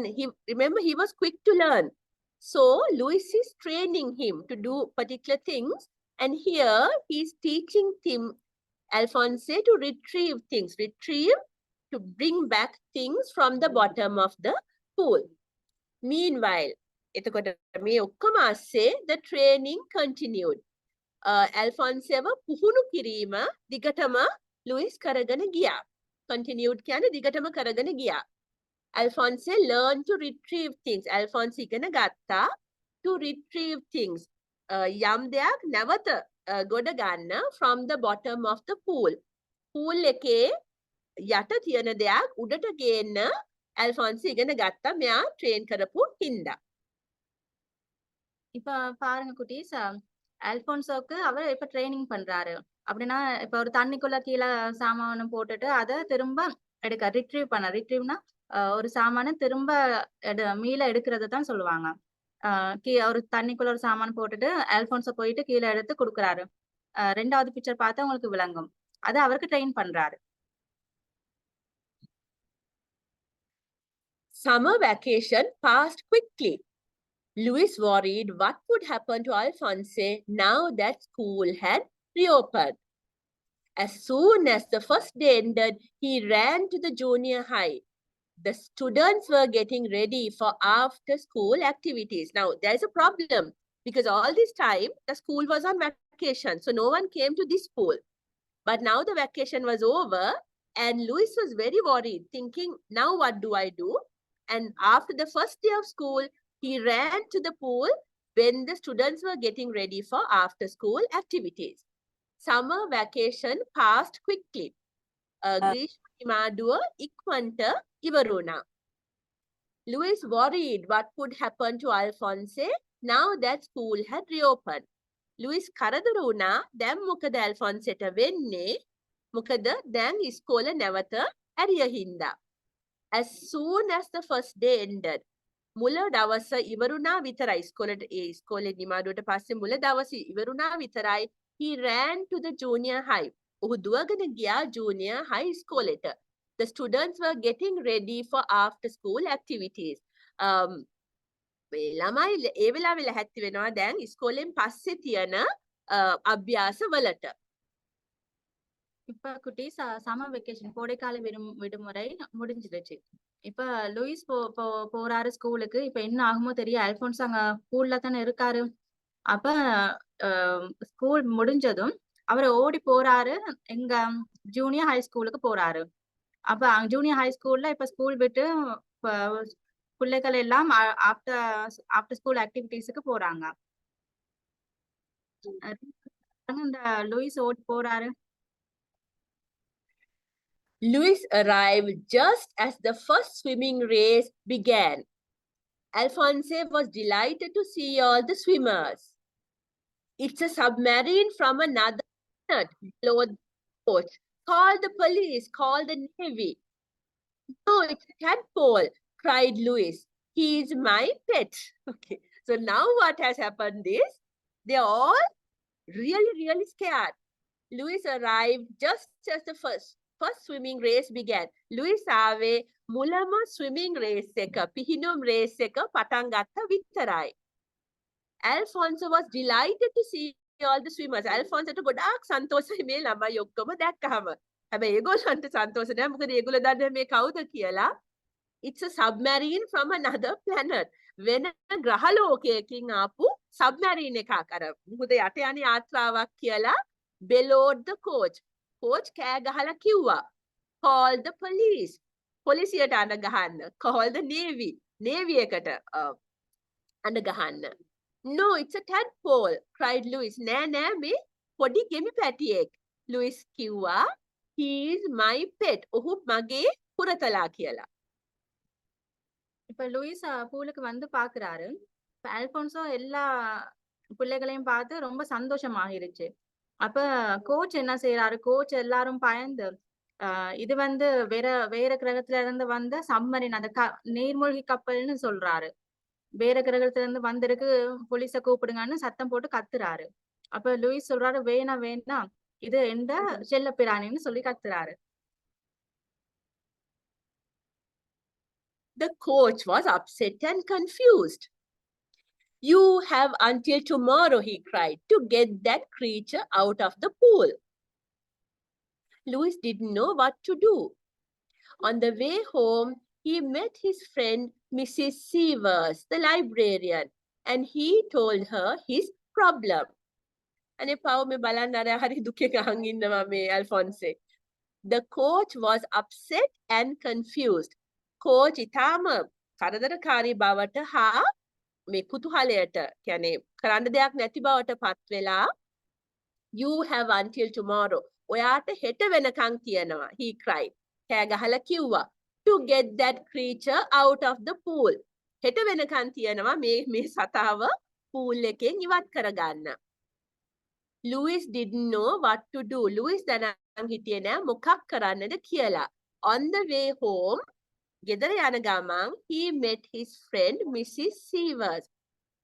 remember, he was quick to learn. So Louis is training him to do particular things. And here he's teaching Alphonse to retrieve things. Retrieve, to bring back things from the bottom of the pool. Meanwhile, the training continued. Alphonseව පුහුණු කිරීම දිගටම Lewis කරගෙන ගියා. Continued කියන්නේ දිගටම කරගෙන ගියා. Alphonse learned to retrieve things. Alphonse ඉගෙන ගත්තා to retrieve things. යම් දෙයක් නැවත ගොඩ ගන්න from the bottom of the pool. Pool එකේ යට තියෙන දෙයක් උඩට ගේන්න Alphonse ඉගෙන ගත්තා මෙයා train කරපු හින්දා. இப்ப பாருங்க குட்டீஸ், அல்போன்சோக்கு அவர் இப்ப ட்ரைனிங் பண்றாரு. அப்படின்னா இப்ப ஒரு தண்ணிக்குள்ள கீழே சாமானம் போட்டுட்டு அதை திரும்ப ரிட்ரீவ்னா ஒரு சாமான திரும்ப மீள எடுக்கிறது தான் சொல்லுவாங்க. ஒரு தண்ணிக்குள்ள ஒரு சாமான் போட்டுட்டு அல்போன்சோ போயிட்டு கீழே எடுத்து கொடுக்குறாரு. ரெண்டாவது பிக்சர் பார்த்தா உங்களுக்கு விளங்கும். அது அவருக்கு ட்ரெயின் பண்றாரு. Summer vacation passed quickly. Louis worried what would happen to Alphonse now that school had reopened. As soon as the first day ended, he ran to the junior high. The students were getting ready for after-school activities. Now, there's a problem because all this time, the school was on vacation, so no one came to this school. But now the vacation was over and Louis was very worried, thinking, now what do I do? And after the first day of school, he ran to the pool when the students were getting ready for after-school activities. Summer vacation passed quickly. Grishma Nimaduwa ඉක්මනට ඉවරුණා. Louis worried what would happen to Alphonse now that school had reopened. Louis කරදර වුණා දැන් මොකද Alphonseට වෙන්නේ? මොකද දැන් ඉස්කෝල නැවත ඇරිය හින්දා. As soon as the first day ended, මුල දවස ඉවරුණා විතරයි. ඉස්කෝලේ නිමාඩුවට පස්සේ මුල දවස ඉවරුණා විතරයි. He ran to the junior high. ඔහු දුවගෙන ගියා junior high ස්කෝලෙට. The students were getting ready for after school activities. ළමයි ඒ වෙලාවේ ලැහැත්ති වෙනවා දැන් ඉස්කෝලෙන් පස්සේ තියෙන අභ්‍යාස වලට. இப்ப குட்டீஸ் சம்மர் வெக்கேஷன் கோடைக்கால விடுமுறை முடிஞ்சிருச்சு. இப்ப லூயிஸ் போறாரு ஸ்கூலுக்கு. இப்ப என்ன ஆகுமோ தெரியும். அல்போன்ஸ் அங்க ஸ்கூல்ல தானே இருக்காரு. அப்ப ஸ்கூல் முடிஞ்சதும் அவர் ஓடி போறாரு எங்க ஜூனியர் ஹை ஸ்கூலுக்கு போறாரு. அப்ப ஜூனியர் ஹை ஸ்கூல்ல இப்ப ஸ்கூல் விட்டு பிள்ளைகள் எல்லாம் ஆஃப்டர் ஸ்கூல் ஆக்டிவிட்டிஸுக்கு போறாங்க. இந்த லூயிஸ் ஓடி போறாரு. Louis arrived just as the first swimming race began. Alphonse was delighted to see all the swimmers. It's a submarine from another planet, below the boat. Call the police, call the Navy. No, it's a tadpole, cried Louis. He is my pet. Okay, so now what has happened is, they're all really scared. Louis arrived just as the first swimming race began. Louis ආවේ මුලම swimming race එක, පිහිනුම් race එක පටන් ගත්ත විතරයි. Alphonse was delighted to see all the swimmers. Alphonse ට ගොඩාක් සන්තෝෂයි මේ ළමයි ඔක්කොම දැක්කහම. හැබැයි ඒගොල්ලන්ට සන්තෝෂ නැහැ. මොකද ඒගොල්ලෝ දන්නේ මේ කවුද කියලා. It's a submarine from another planet. වෙන ග්‍රහ ලෝකයකින් ආපු submarine එකක්. අර මුහුද යට යන යාත්‍රාවක් කියලා below the coach. Coach කෑ ගහලා කිව්වා. Call the police. පොලිසියට අඬ ගහන්න. Call the Navy. Navy එකට අඬ ගහන්න. No, it's a tadpole, cried Louis. Nෑ නෑ මේ පොඩි ගෙමි පැටියෙක්. Louis කිව්වා, he is my pet. ඔහු මගේ පුරතලා කියලා. இப்ப லூயிஸ் பூலுக்கு வந்து பாக்குறாரு. இப்ப அல்போன்சோ எல்லா பிள்ளைகளையும் பார்த்து ரொம்ப சந்தோஷமாகிருச்சு. அப்ப கோச் என்ன செய்யறாரு? கோச் எல்லாரும் பயந்து இது வந்து வேற கிரகத்துல இருந்து வந்த சம்மரின் அந்த நீர்மூழ்கி கப்பல்னு சொல்றாரு. வேற கிரகத்துல இருந்து வந்திருக்கு, போலீஸ கூப்பிடுங்கன்னு சத்தம் போட்டு கத்துறாரு. அப்ப லூயிஸ் சொல்றாரு, வேணாம் இது எந்த செல்ல பிராணின்னு சொல்லி கத்துறாரு. The coach was upset and confused. You have until tomorrow, he cried, to get that creature out of the pool. Louis didn't know what to do. On the way home, he met his friend Mrs. Severs, the librarian, and he told her his problem. අනේ පව මේ බලන්න අර හරි දුකේ ගහන් ඉන්නවා මේ ඇල්ෆොන්සේ. The coach was upset and confused. Coach ඉතාම කරදරකාරී බවට හා මේ කුතුහලයට කියන්නේ කරන්න දෙයක් නැති බවට පත් වෙලා you have until tomorrow. ඔයාට හෙට වෙනකන් තියෙනවා. He cried. කෑ ගහලා කිව්වා. To get that creature out of the pool. හෙට වෙනකන් තියෙනවා මේ සතාව pool එකෙන් ඉවත් කරගන්න. Louis didn't know what to do. Louis දැනන් හිටියේ නෑ මොකක් කරන්නද කියලා. On the way home, ගෙදර යන ගමන් he met his friend Mrs. Severs.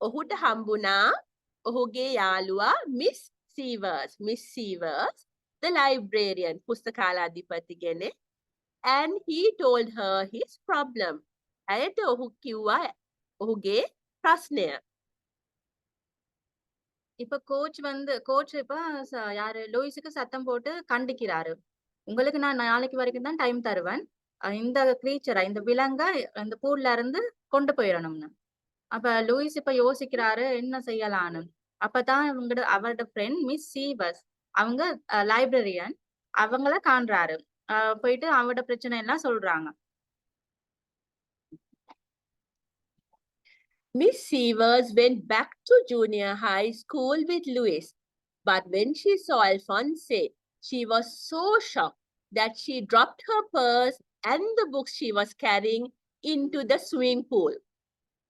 ඔහුට හම්බුණා ඔහුගේ යාළුවා Miss Severs. Miss Severs, the librarian, පුස්තකාලාධිපති කෙනෙක්. And he told her his problem. ඇයට ඔහු කිව්වා ඔහුගේ ප්‍රශ්නය. இப்ப கோச் இப்ப யாரு லூயிஸுக்கு சத்தம் போட்டு கண்டிக்கிறாரு. உங்களுக்கு நான் நாளைக்கு வரைக்கும் தான் டைம் தருவேன், இந்த கிரீச்சரை இந்த விலங்கை இந்த பூல்ல இருந்து கொண்டு போயிடணும்னு. அப்ப லூயிஸ் இப்ப யோசிக்கிறாரு என்ன செய்யலான்னு. அப்பதான் அவரோட ஃப்ரெண்ட் மிஸ் சீவர்ஸ், அவங்க லைப்ரரியன், அவங்கள காண்றாரு. போயிட்டு அவரோட பிரச்சனை எல்லாம் சொல்றாங்க. Miss Severs went back to junior high school with Louis. But when she saw Alphonse, she was so shocked that she dropped her purse and the books she was carrying into the swimming pool.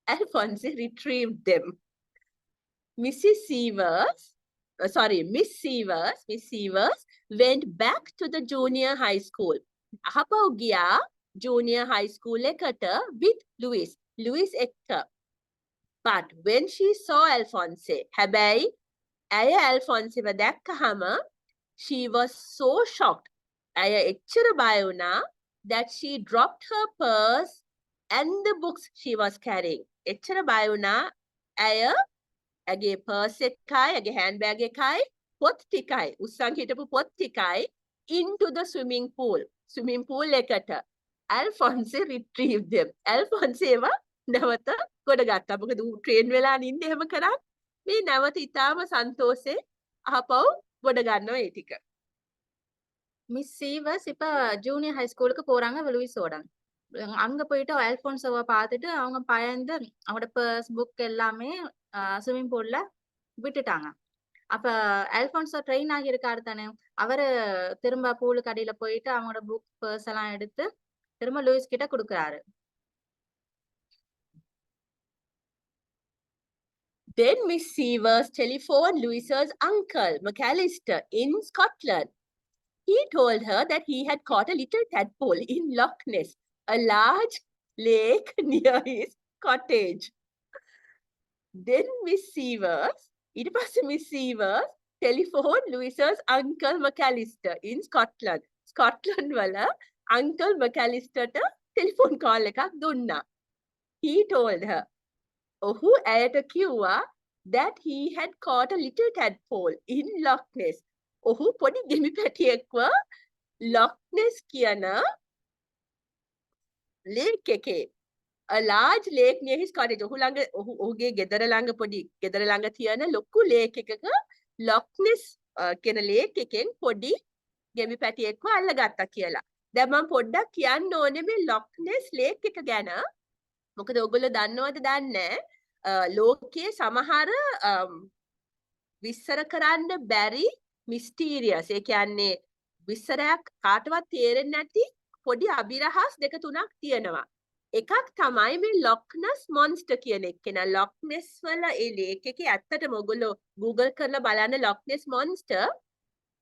Alphonse retrieved them. Miss Severs went back to the junior high school. Ahapaw giya junior high school ekata with Louis ekka. But when she saw Alphonse, හැබැයි ඇය ඇල්ෆොන්සේව දැක්කහම she was so shocked. ඇය එච්චර බය වුණා that she dropped her purse and the books she was carrying. එච්චර බය වුණා ඇය ඇගේ purse එකයි, ඇගේ handbag එකයි, පොත් ටිකයි, උස්සන් හිටපු පොත් ටිකයි into the swimming pool. Swimming pool එකට. Alphonse retrieved them. Alphonseව නැවත ගොඩ ගත්තා. මොකද ඌ ට්‍රේන් වෙලා නින්ද එහෙම කරා. මේ නැවත ඉතාම සන්තෝෂේ අහපව් ගොඩ ගන්නවා ඒ ටික. மிஸ் சீவர்ஸ் இப்ப ஜூனியர் ஹை ஸ்கூலுக்கு போறாங்க லூயிஸோட. அங்க போயிட்டு அல்போன்சோவை பார்த்துட்டு அவங்க பயந்து அவங்களோட பர்ஸ் புக் எல்லாமே ஸ்விம்மிங் பூல்ல விட்டுட்டாங்க. அப்ப அல்போன்சோ ட்ரெயின் ஆகி இருக்காரு தானே, அவரு திரும்ப பூலுக்கு அடியில போயிட்டு அவங்களோட புக் பர்ஸ் எல்லாம் எடுத்து திரும்ப லூயிஸ் கிட்ட கொடுக்குறாரு. Then Miss Severs telephoned Louis's uncle, McAllister, in Scotland. He told her that he had caught a little tadpole in Loch Ness, a large lake near his cottage. Then Miss Severs telephoned Louis's uncle McAllister in Scotland. Scotland wala uncle McAllister ta telephone call එකක් දුන්නා. He told her, ඔහු ඇයට කිව්වා that he had caught a little tadpole in Loch Ness. ඔහු පොඩි ගෙමි පැටියෙක්ව Loch Ness කියන lake එකේ, a large lake near his cottage. ඔහුගේ ගෙදර ළඟ තියෙන ලොකු lake එකක Loch Ness කියන lake එකෙන් පොඩි ගෙමි පැටියෙක්ව අල්ලගත්තා කියලා. දැන් මම පොඩ්ඩක් කියන්න ඕනේ මේ Loch Ness lake එක ගැන. මොකද ඔයගොල්ලෝ දන්නවද දන්නේ ලෝකයේ සමහර විස්තර කරන්න බැරි මිස්ටීරියස් ඒ කියන්නේ විස්තරයක් කාටවත් තේරෙන්නේ නැති පොඩි අභිරහස් දෙක තුනක් තියෙනවා. එකක් තමයි මේ ලොක්නස් මොන්ස්ටර් කියන එක. නා ලොක්නෙස් වල ඒ ලේක් එකේ ඇත්තටම ඔයගොල්ලෝ Google කරලා බලන්න ලොක්නෙස් මොන්ස්ටර්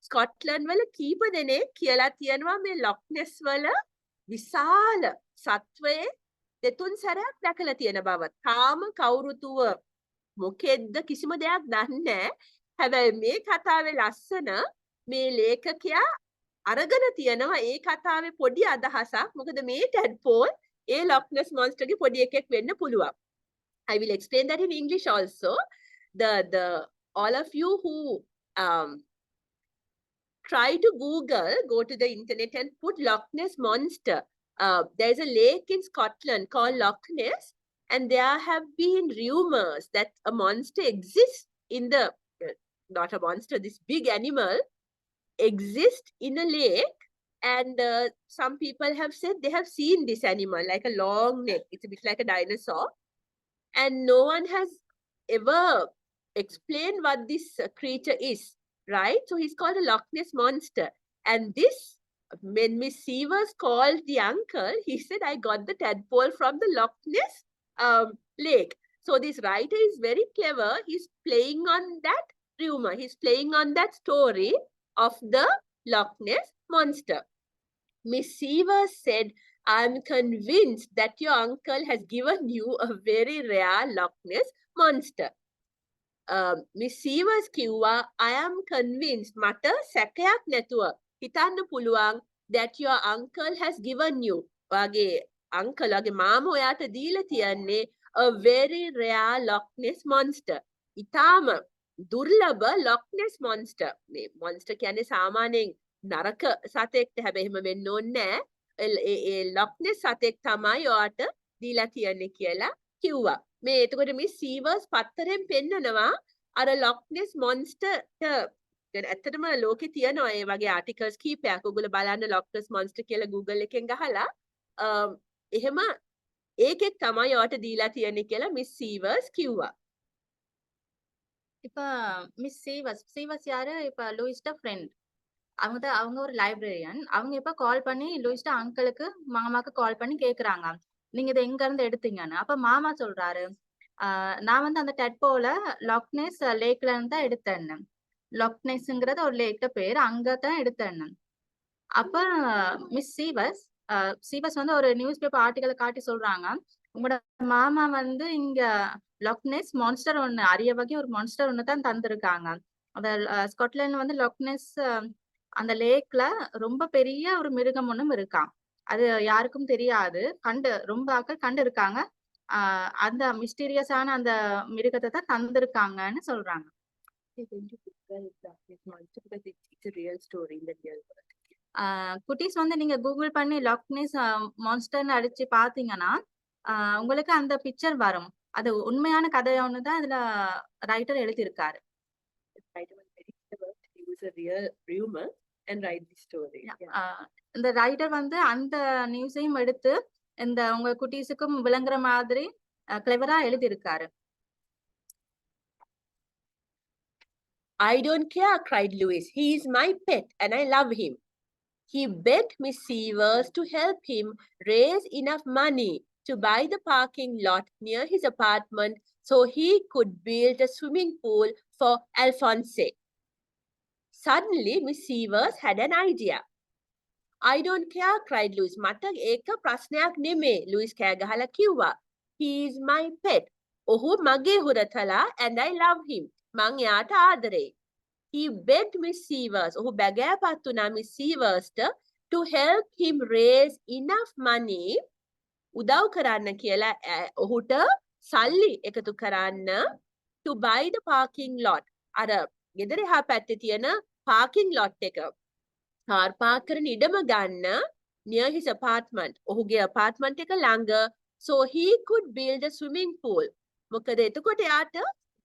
ස්කොට්ලන්ඩ් වල කීප දෙනෙක් කියලා තියෙනවා මේ ලොක්නෙස් වල විශාල සත්වයේ දෙතුන් සැරයක් දැකලා තියෙන බව. තාම කවුරුතුව මොකෙද්ද කිසිම දෙයක් දන්නේ නැහැ. හැබැයි මේ කතාවේ ලස්සන මේ ලේඛකයා අරගෙන තියෙනවා ඒ කතාවේ පොඩි අදහසක්. මොකද මේ ටැඩ්පෝල් ඒ ලොක්නස් මොන්ස්ටර්ගේ පොඩි එකෙක් වෙන්න පුළුවන්. I will explain that in English also. The all of you who try to Google, go to the internet and put Loch Ness monster. There's a lake in Scotland called Loch Ness, and there have been rumors that a monster exists in the, not a monster, this big animal exists in a lake. And some people have said they have seen this animal, like a long neck. It's a bit like a dinosaur. And no one has ever explained what this creature is, right? So he's called a Loch Ness monster. And this, when Miss Sievers called the uncle, he said, I got the tadpole from the Loch Ness lake. So this writer is very clever. He's playing on that rumor. He's playing on that story of the Loch Ness monster. Miss Sievers said, I'm convinced that your uncle has given you a very rare Loch Ness monster. Miss Sievers කිව්වා, I am convinced, මට සැකයක් නැතුව හිතන්න පුළුවන් that your uncle has given you. ඔයාගේ uncle, ඔයාගේ මාම ඔයාට දීලා තියන්නේ a very rare Loch Ness monster. ඉතාම දුර්ලභ Loch Ness monster. මේ monster කියන්නේ සාමාන්‍යයෙන් නරක සතෙක්ට හැබැයි එහෙම වෙන්න ඕනේ නැහැ. ඒ Loch Ness සතෙක් තමයි ඔයාට දීලා තියන්නේ කියලා කිව්වා. මේ එතකොට මේ සීවර්ස් පත්තරෙන් පෙන්නනවා අර Loch Ness monster ට ඇත්තටම ලෝකේ තියෙනවා ඒ වගේ ආටිකල්ස් කීපයක්. ඔයගොල්ලෝ බලන්න Loch Ness monster කියලා Google එකෙන් ගහලා එහෙම ඒකෙක් තමයි ඔයාට දීලා තියන්නේ කියලා මිස් සීවර්ස් කිව්වා. இப்ப மிஸ் சீவஸ் யாரு? இப்ப லூயிஸ்ட ஃப்ரெண்ட். அவங்க ஒரு லைப்ரரியன். அவங்க இப்ப கால் பண்ணி லூயிஸ்ட அங்கிளுக்கு மாமாக்கு கால் பண்ணி கேக்குறாங்க, நீங்க இதை எங்க இருந்து எடுத்தீங்கன்னு. அப்ப மாமா சொல்றாரு, நான் வந்து அந்த டெட்போல லாக்னெஸ் லேக்ல இருந்து தான் எடுத்தேன்னு. லாக்னெஸ்ங்கிறது ஒரு லேக்ல பேர், அங்கதான் எடுத்தேன்னு. அப்ப மிஸ் சீவஸ் வந்து ஒரு நியூஸ் பேப்பர் ஆர்டிக்கலை காட்டி சொல்றாங்க, உங்களோட மாமா வந்து இங்க லாக்னெஸ் மான்ஸ்டர் ஒண்ணு, அரிய வகை ஒரு மான்ஸ்டர் ஒண்ணு தான் தந்திருக்காங்க. அந்த ஸ்காட்லாந்து வந்து லாக்னெஸ் அந்த லேக்ல ரொம்ப பெரிய ஒரு மிருகம் ஒண்ணும் இருக்கான். அது யாருக்கும் தெரியாது. ரொம்ப ஆட்கள் கண்டு இருக்காங்க. அந்த மிஸ்டீரியஸான அந்த மிருகத்தை தான் தந்திருக்காங்கன்னு சொல்றாங்க. குட்டீஸ் வந்து நீங்க கூகுள் பண்ணி லாக்னெஸ் மான்ஸ்டர்னு அடிச்சு பாத்தீங்கன்னா உங்களுக்கு அந்த பிக்சர் வரும். அது உண்மையான கதை ஒண்ணுதான் இதுல ரைட்டர் எழுதியிருக்காரு. இந்த ரைட்டர் வந்து அந்த நியூஸையும் எடுத்து இந்த உங்க குட்டீஸுக்கும் விளங்குற மாதிரி கிளெவரா எழுதியிருக்காரு. I don't care, cried Louis. He is my pet and I love him. He begged Miss Sievers to help him raise enough money to buy the parking lot near his apartment so he could build a swimming pool for Alphonse. Suddenly, Miss Sievers had an idea. I don't care, cried Louis. මට ඒක ප්‍රශ්නයක් නෙමේ. Louis කෑ ගහලා කිව්වා. He is my pet. ඔහු මගේ හුරතලා and I love him. මං එයාට ආදරේ. He begged Miss Sievers. ඔහු බැගෑපත් වුණා Miss Sievers to help him raise enough money. උදව් කරන්න කියලා ඔහුට සල්ලි එකතු කරන්න to buy the parking lot. අර ගෙදර එහා පැත්තේ තියෙන parking lot එක. කාර් පාක් කරන ඉඩම ගන්න near his apartment. ඔහුගේ apartment එක ළඟ, so he could build a swimming pool. මොකද එතකොට යාට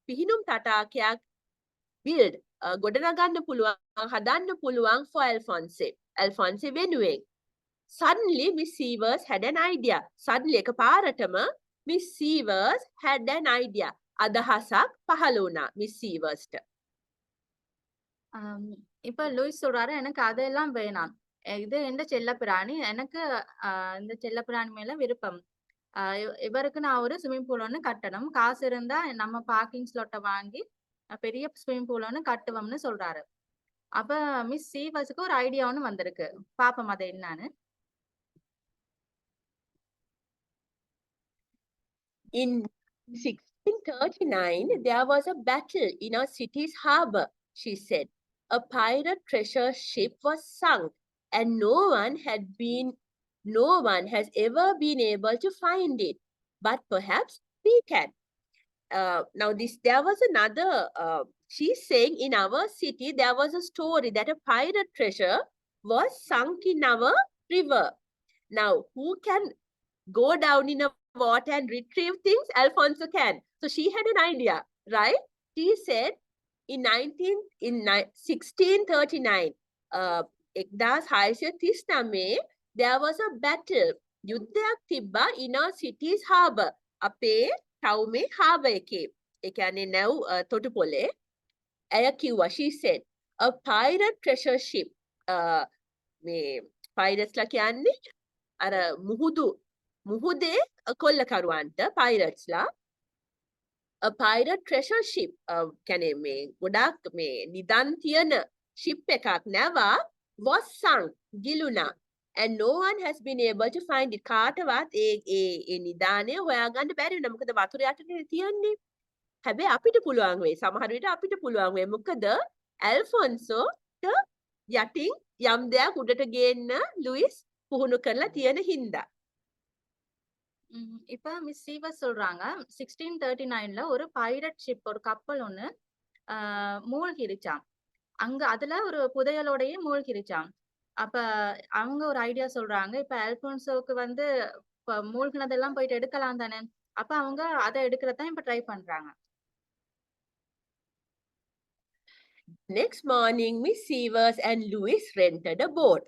පිහිනුම් තටාකයක් build ගොඩනගන්න පුළුවන්, හදන්න පුළුවන් for Alphonse වෙනුවෙන්. Suddenly Miss Sievers had an idea. Suddenly එකපාරටම Miss Sievers had an idea. අදහසක් පහළ වුණා Miss Sieversට. இப்ப லூயிஸ் சொல்றாரு எனக்கு அதெல்லாம் வேணாம். இது எந்த செல்லப்பிராணி, எனக்கு இந்த செல்லப்பிராணி மேல விருப்பம். இவருக்கு நான் ஒரு ஸ்விம்மிங் பூல் ஒன்று கட்டணும், காசு இருந்தா நம்ம பார்க்கிங் ஸ்லாட்டை வாங்கி பெரிய ஸ்விம்மிங் பூல் ஒன்று கட்டுவோம்னு சொல்றாரு. அப்ப மிஸ் சீவர்ஸுக்கு ஒரு ஐடியா ஒன்று வந்திருக்கு, பாப்போம் அது என்னன்னு. In 1639, there was a battle in our city's harbor, she said. A pirate treasure ship was sunk, and no one has ever been able to find it. But perhaps we can. Now, there was another. She's saying in our city there was a story that a pirate treasure was sunk in our river. Now, who can go down in a water and retrieve things? Alfonso can. So she had an idea, right? She said in 1639, 1639, there was a battle. යුද්ධයක් තිබ්බා in our city's harbor. අපේ ටවුමේ harbour එකේ. ඒ කියන්නේ නැව් තොටුපොලේ. ඇය කිව්වා, she said, a pirate treasure ship. මේ pirates ලා කියන්නේ අර මුහුදේ කොල්ලකරුවන්ට pirates ලා. A pirate treasure ship කියන්නේ මේ ගොඩාක් මේ නිදන් තියෙන ship එකක් නැවා was sunk, ගිලුණා. And no one has been able to find it. කාටවත් ඒ නිදානේ හොයාගන්න බැරි වෙනවා. මොකද වතුර යටනේ තියන්නේ. හැබැයි අපිට පුළුවන් වෙයි. සමහර විට අපිට පුළුවන් වෙයි. මොකද ඇල්ෆොන්සෝට යටින් යම් දෙයක් උඩට ගේන්න ලුයිස් පුහුණු කරලා තියෙන හින්දා. இப்ப மிஸ் சீவர்ஸ் சொல்றாங்க 1639ல ஒரு பைரட் ஷிப், ஒரு கப்பல் ஒண்ணு மூழ்கிருச்சாம். அங்க அதுல ஒரு புதையலோடயே மூழ்கிருச்சாம். அப்ப அவங்க ஒரு ஐடியா சொல்றாங்க, இப்ப அல்போன்சோவுக்கு வந்து மூழ்கினதெல்லாம் போயிட்டு எடுக்கலாம் தானே, அப்ப அவங்க அதை எடுக்கிறதான் இப்ப ட்ரை பண்றாங்க. Next morning, Miss Sievers and Louis rented a boat.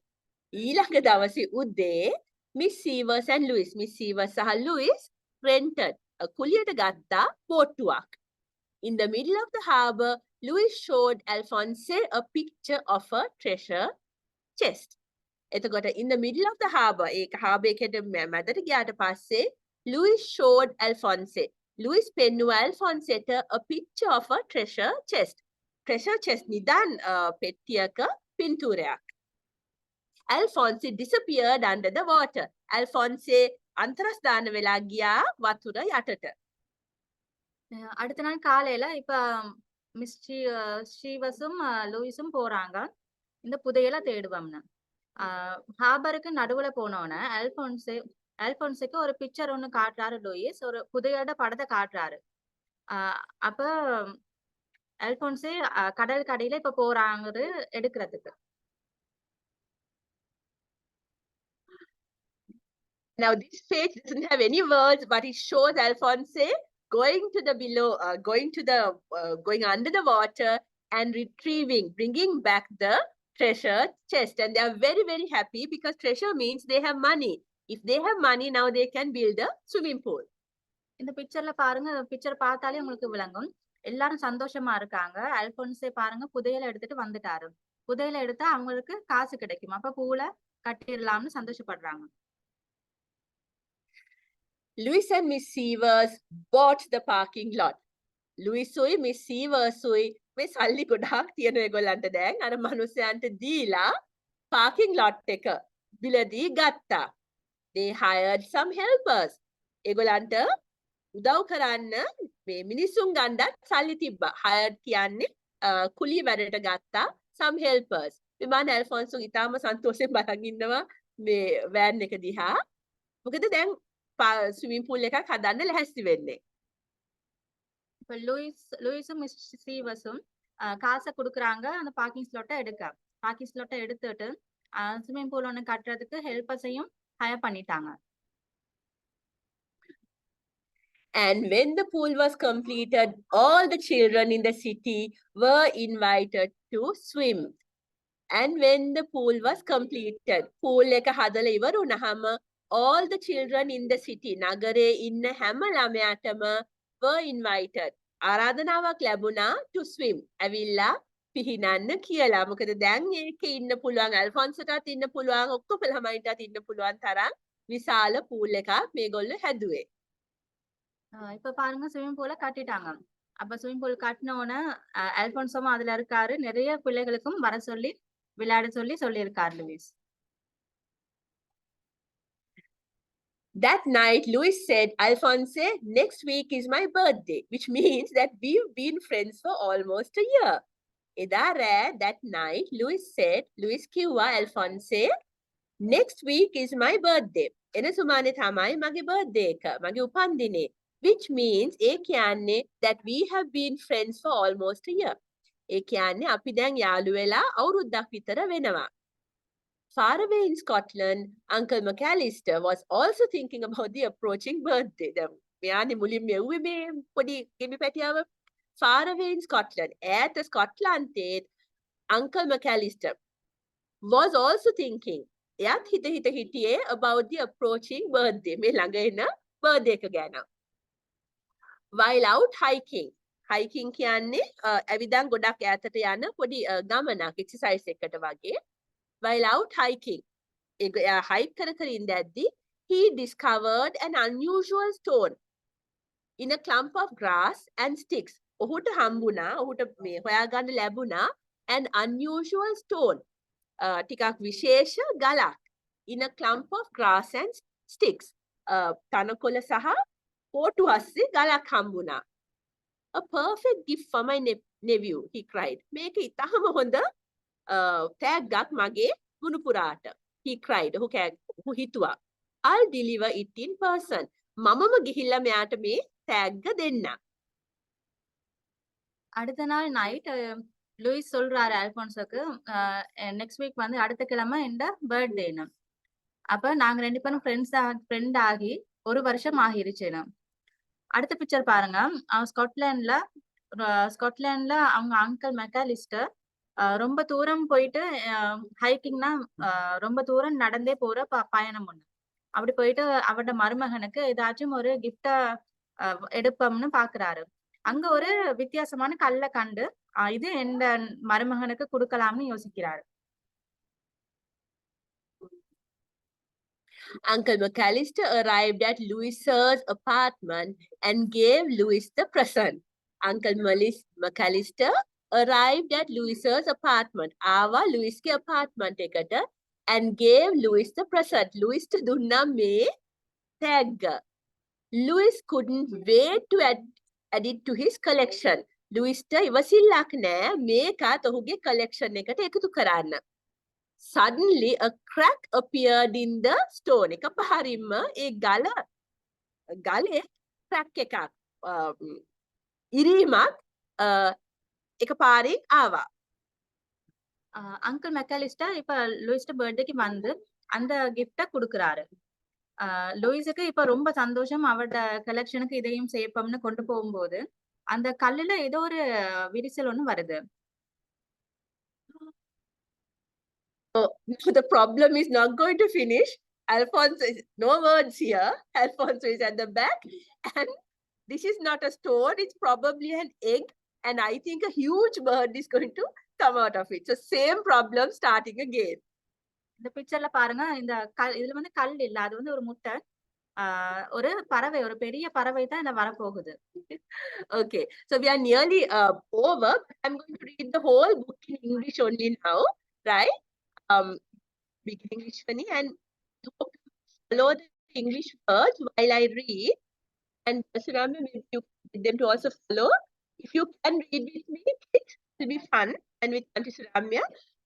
ඊළඟ දවසේ උදේ Miss Sievers and Louis, Miss Sievers සහ Louis rented කුලියට ගත්තා බෝට්ටුවක්. In the middle of the harbour, Louis showed Alphonse a picture of a treasure chest. එතකොට in the middle of the harbour, ඒක harbour එකට මැදට ගියාට පස්සේ Louis showed Alphonse. Louis පෙන්නුවා Alphonseට a picture of a treasure chest. Treasure chest නිදන් පෙට්ටියක පින්තූරයක්. Alphonse disappeared under the water. Alphonse අන්තරස්ථාන වෙලා ගියා වතුර යටට. அடுத்த நாள் காலையில இப்ப மிஸ் ஸ்ரீவஸும் லூயிஸும் போறாங்க இந்த புதையலை தேடுவோம்னு. ஹார்பருக்கு நடுவுல போனோன்னே அல்போன்ஸுக்கு ஒரு பிக்சர் ஒண்ணு காட்டுறாரு லூயிஸ், ஒரு புதையோட படத்தை காட்டுறாரு. அப்ப அல்போன்ஸே கடல் கடையில இப்ப போறாங்க எடுக்கிறதுக்கு. Now this page doesn't have any words, but it shows Alphonse going to the below, going under the water and bringing back the treasure chest. And they are very, very happy because treasure means they have money. If they have money, now they can build a swimming pool. இந்த பிக்சர்ல பாருங்க, picture பார்த்தாலே உங்களுக்கு விளங்கும். எல்லாரும் சந்தோஷமா இருக்காங்க. அல்போன்ஸே பாருங்க புதையலை எடுத்துட்டு வந்துட்டாரு. புதையலை எடுத்தா அவங்களுக்கு காசு கிடைக்கும், அப்ப பூல கட்டிடலாம்னு சந்தோஷப்படுறாங்க. Louis and Miss Sievers bought the parking lot. Louis උයි Miss Sievers උයි මේ සල්ලි ගොඩාක් තියෙන ඒගොල්ලන්ට දැන් අර මිනිස්සයන්ට දීලා parking lot එක බිලදී ගත්තා. They hired some helpers. ඒගොල්ලන්ට උදව් කරන්න මේ මිනිසුන් ගන්නත් සල්ලි තිබ්බා. hired කියන්නේ කුලිය වැඩට ගත්තා some helpers. මේ බලන්න ඇල්ෆොන්සෝ ඉතාලම සන්තෝෂයෙන් බලන් ඉන්නවා මේ වෑන් එක දිහා. මොකද දැන් ස්විමින් පූල් එකක් හදන්න ලැහැස්ති වෙන්නේ. இப்ப லூயிஸும் மிஸ் ஸ்ரீவஸும் காசை கொடுக்குறாங்க அந்த பார்க்கிங் ஸ்லாட்டை எடுத்துட்டு ஸ்விமிங் பூல் ஒன்று கட்டுறதுக்கு ஹெல்பர்ஸையும் ஹயர் பண்ணிட்டாங்க. And when the pool was completed, all the children in the city were invited to swim. And when the pool was completed, pool එක හදලා ඉවර වුණාම all the children in the city, නගරේ ඉන්න හැම ළමයාටම were invited. ආරාධනාවක් ලැබුණා to swim. ඇවිල්ලා පිහිනන්න කියලා. මොකද දැන් ඒකේ ඉන්න පුළුවන් ඇල්ෆොන්සටත් ඉන්න පුළුවන් ඔක්කොම ළමයින්ටත් ඉන්න පුළුවන් තරම් විශාල pool එකක් මේගොල්ලෝ හැදුවේ. இப்ப பாருங்க ஸ்விமிங் பூல கட்டிட்டாங்க. அப்ப ஸ்விமிங் பூல் கட்டின உடனே அல்போன்சோமா அதுல இருக்காரு. நிறைய பிள்ளைகளுக்கும் வர சொல்லி விளையாட சொல்லி சொல்லியிருக்காரு Lewis. That night, Louis said, Alphonse, next week is my birthday, which means that we've been friends for almost a year. That night, Louis said, Louis kiwa Alphonse, next week is my birthday. Ena sumane thamai mage birthday ka, mage upandine, which means e kiyanne that we have been friends for almost a year. E kiyanne api දැන් යාළු වෙලා අවුරුද්දක් විතර වෙනවා. Far away in Scotland, Uncle McAllister was also thinking about the approaching birthday. මෙයානේ මුලින්ම යුවේ මේ පොඩි ගෙමි පැටියාව. Far away in Scotland, ඈත ස්කොට්ලන්තයේ Uncle McAllister was also thinking. එයාත් හිත හිටියේ about the approaching birthday. මේ ළඟ එන birthday එක ගැන. While out hiking. Hiking කියන්නේ ඇවිදන් ගොඩක් ඈතට යන පොඩි ගමනක් exercise එකකට වගේ. While out hiking, hike කරින්දැද්දි, he discovered an unusual stone in a clump of grass and sticks. ඔහුට හම්බුණා, ඔහුට මේ හොයාගන්න ලැබුණා an unusual stone. ටිකක් විශේෂ ගලක් in a clump of grass and sticks. තනකොළ සහ පොටු අස්සේ ගලක් හම්බුණා. A perfect gift for my nephew, he cried. මේක ඉතාම හොඳ තෑග්ගක් මගේ මුණුපුරාට. He cried. ඔහු හිතුවා. I'll deliver it in person. මමම ගිහිල්ලා මෙයාට මේ තෑග්ග දෙන්න. அடுத்த நாள் நைட் லூயிஸ் சொல்றாரு அல்போன்ஸுக்கு நெக்ஸ்ட் வீக் வந்து அடுத்த கிழமை எந்த பர்த்டேன்னு. அப்ப நாங்க ரெண்டு பேரும் ஃப்ரெண்ட் ஆகி ஒரு வருஷம் ஆகிருச்சுன்னு. அடுத்த பிக்சர் பாருங்க. ஸ்காட்லாண்ட்ல அவங்க அங்கிள் மெக்காலிஸ்டர் ரொம்ப தூரம் போயிட்டு ஹைக்கிங்னா ரொம்ப தூரம் நடந்தே போற பயணம் ஒண்ணு. அப்படி போயிட்டு அவரோட மருமகனுக்கு ஏதாச்சும் ஒரு கிஃப்டா எடுப்போம்னு பாக்குறாரு. அங்க ஒரு வித்தியாசமான கல்லை கண்டு இது எந்த மருமகனுக்கு கொடுக்கலாம்னு யோசிக்கிறாரு. Uncle McAllister arrived at Louis's apartment and gave Louis the present. Uncle McAllister arrived at Louis's apartment. ආවා Louisගේ apartment එකට and gave Louis the present. Louisට දුන්නා මේ tag. Louis couldn't wait to add it to his collection. Louisට ඉවසිල්ලක් නෑ මේකත් ඔහුගේ collection එකට එකතු කරන්න. Suddenly a crack appeared in the stone. එකපාරින්ම ඒ ගලේ crack එකක් ඉරීමක් එකපාරින් ආවා. அங்கிள் மெக்காலிஸ்டர் இப்ப லூயிஸ்ட பர்த்டேக்கு வந்து அந்த கிஃப்ட கொடுக்குறாரு. லூயிஸுக்கு இப்ப ரொம்ப சந்தோஷம். அவரோட கலெக்ஷனுக்கு இதையும் சேர்ப்போம்னு கொண்டு போகும்போது அந்த கல்லுல ஏதோ ஒரு விரிசல் ஒண்ணு வருது. The problem is not going to finish. Alphonse is no words here. Alphonse is at the back and this is not a stone, it's probably an egg. And I think a huge bird is going to come out of it. So same problem starting again. இந்த பிக்சர்ல பாருங்க. இந்த இதுல வந்து கல் இல்ல, அது வந்து ஒரு முட்டை. ஒரு பறவை, ஒரு பெரிய பறவை தான் இந்த வரப்போகுது. Okay, so we are nearly over. I'm going to read the whole book in English only now, right? Big English funny, and follow the English words while I read. And Surami, you need them to also follow. If you can read with me, it will be fun. And with Auntie Suramya,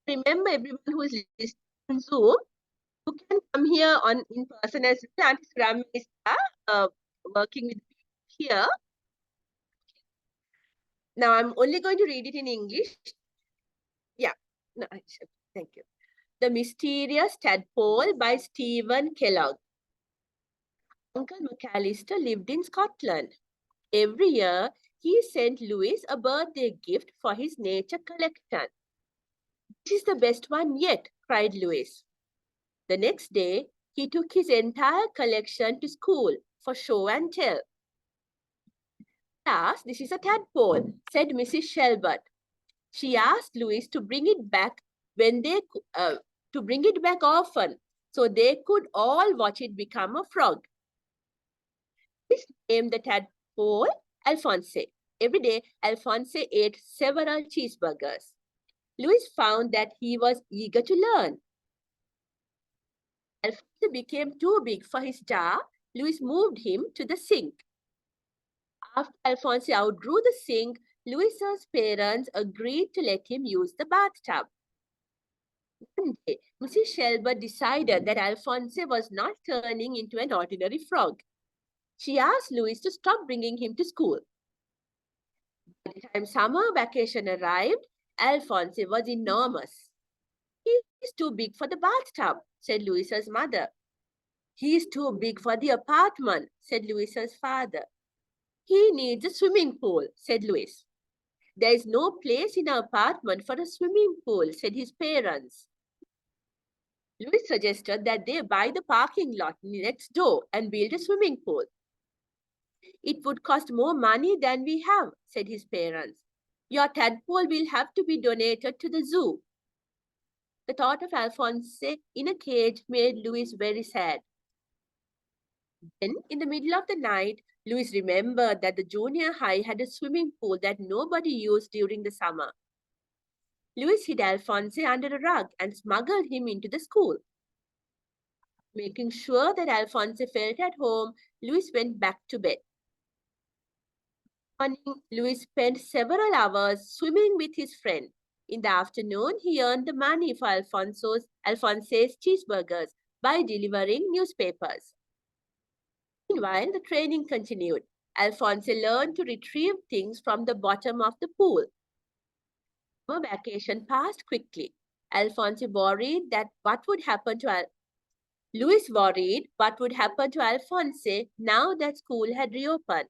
remember everyone who is listening on Zoom, you can come here in person as well. Auntie Suramya is working with me here. Now I'm only going to read it in English. Yeah, no, thank you. The Mysterious Tadpole by Steven Kellogg. Uncle McAllister lived in Scotland. Every year, he sent Louis a birthday gift for his nature collection. This is the best one yet, cried Louis. The next day, He took his entire collection to school for show and tell. "Class, this is a tadpole," said Mrs. Shelbert. She asked Louis to bring it back often, so they could all watch it become a frog. Louis named the tadpole Alphonse. Every day, Alphonse ate several cheeseburgers. Louis found that he was eager to learn. Alphonse became too big for his jar. Louis moved him to the sink. After Alphonse outgrew the sink, Louis's parents agreed to let him use the bathtub. One day, Mrs. Shelbert decided that Alphonse was not turning into an ordinary frog. She asked Louis to stop bringing him to school. By the time summer vacation arrived, Alphonse was enormous. "He is too big for the bathtub," said Louis's mother. "He is too big for the apartment," said Louis's father. "He needs a swimming pool," said Louis. "There is no place in our apartment for a swimming pool," said his parents. Louis suggested that they buy the parking lot next door and build a swimming pool. "It would cost more money than we have," said his parents. "Your tadpole will have to be donated to the zoo." The thought of Alphonse in a cage made Louis very sad. Then, in the middle of the night, Louis remembered that the junior high had a swimming pool that nobody used during the summer. Louis hid Alphonse under a rug and smuggled him into the school. Making sure that Alphonse felt at home, Louis went back to bed. One morning, Louis spent several hours swimming with his friend. In the afternoon, he earned the money for Alphonse's cheeseburgers by delivering newspapers. Meanwhile, the training continued. Alphonse learned to retrieve things from the bottom of the pool. Summer vacation passed quickly. Louis worried what would happen to Alphonse now that school had reopened.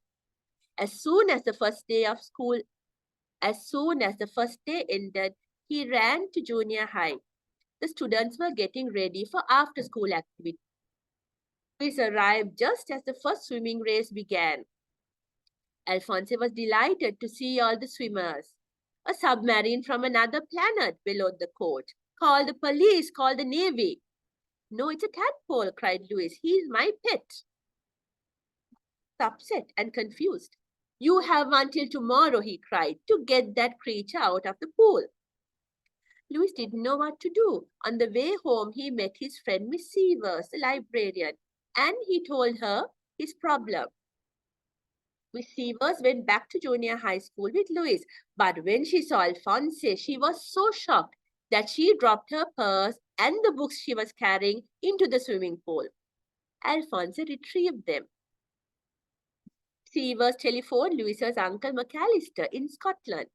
As soon as the first day ended, he ran to junior high. The students were getting ready for after-school activities. Louis arrived just as the first swimming race began. Alphonse was delighted to see all the swimmers. "A submarine from another planet," bellowed the coach. "Call the police, call the Navy." "No, it's a tadpole," cried Louis. "He is my pet." Upset and confused. "You have until tomorrow," he cried, "to get that creature out of the pool." Louis didn't know what to do. On the way home, he met his friend Miss Severs, the librarian, and he told her his problem. Miss Severs went back to junior high school with Louis, but when she saw Alphonse, she was so shocked that she dropped her purse and the books she was carrying into the swimming pool. Alphonse retrieved them. Severs telephoned Louis's uncle McAllister in Scotland.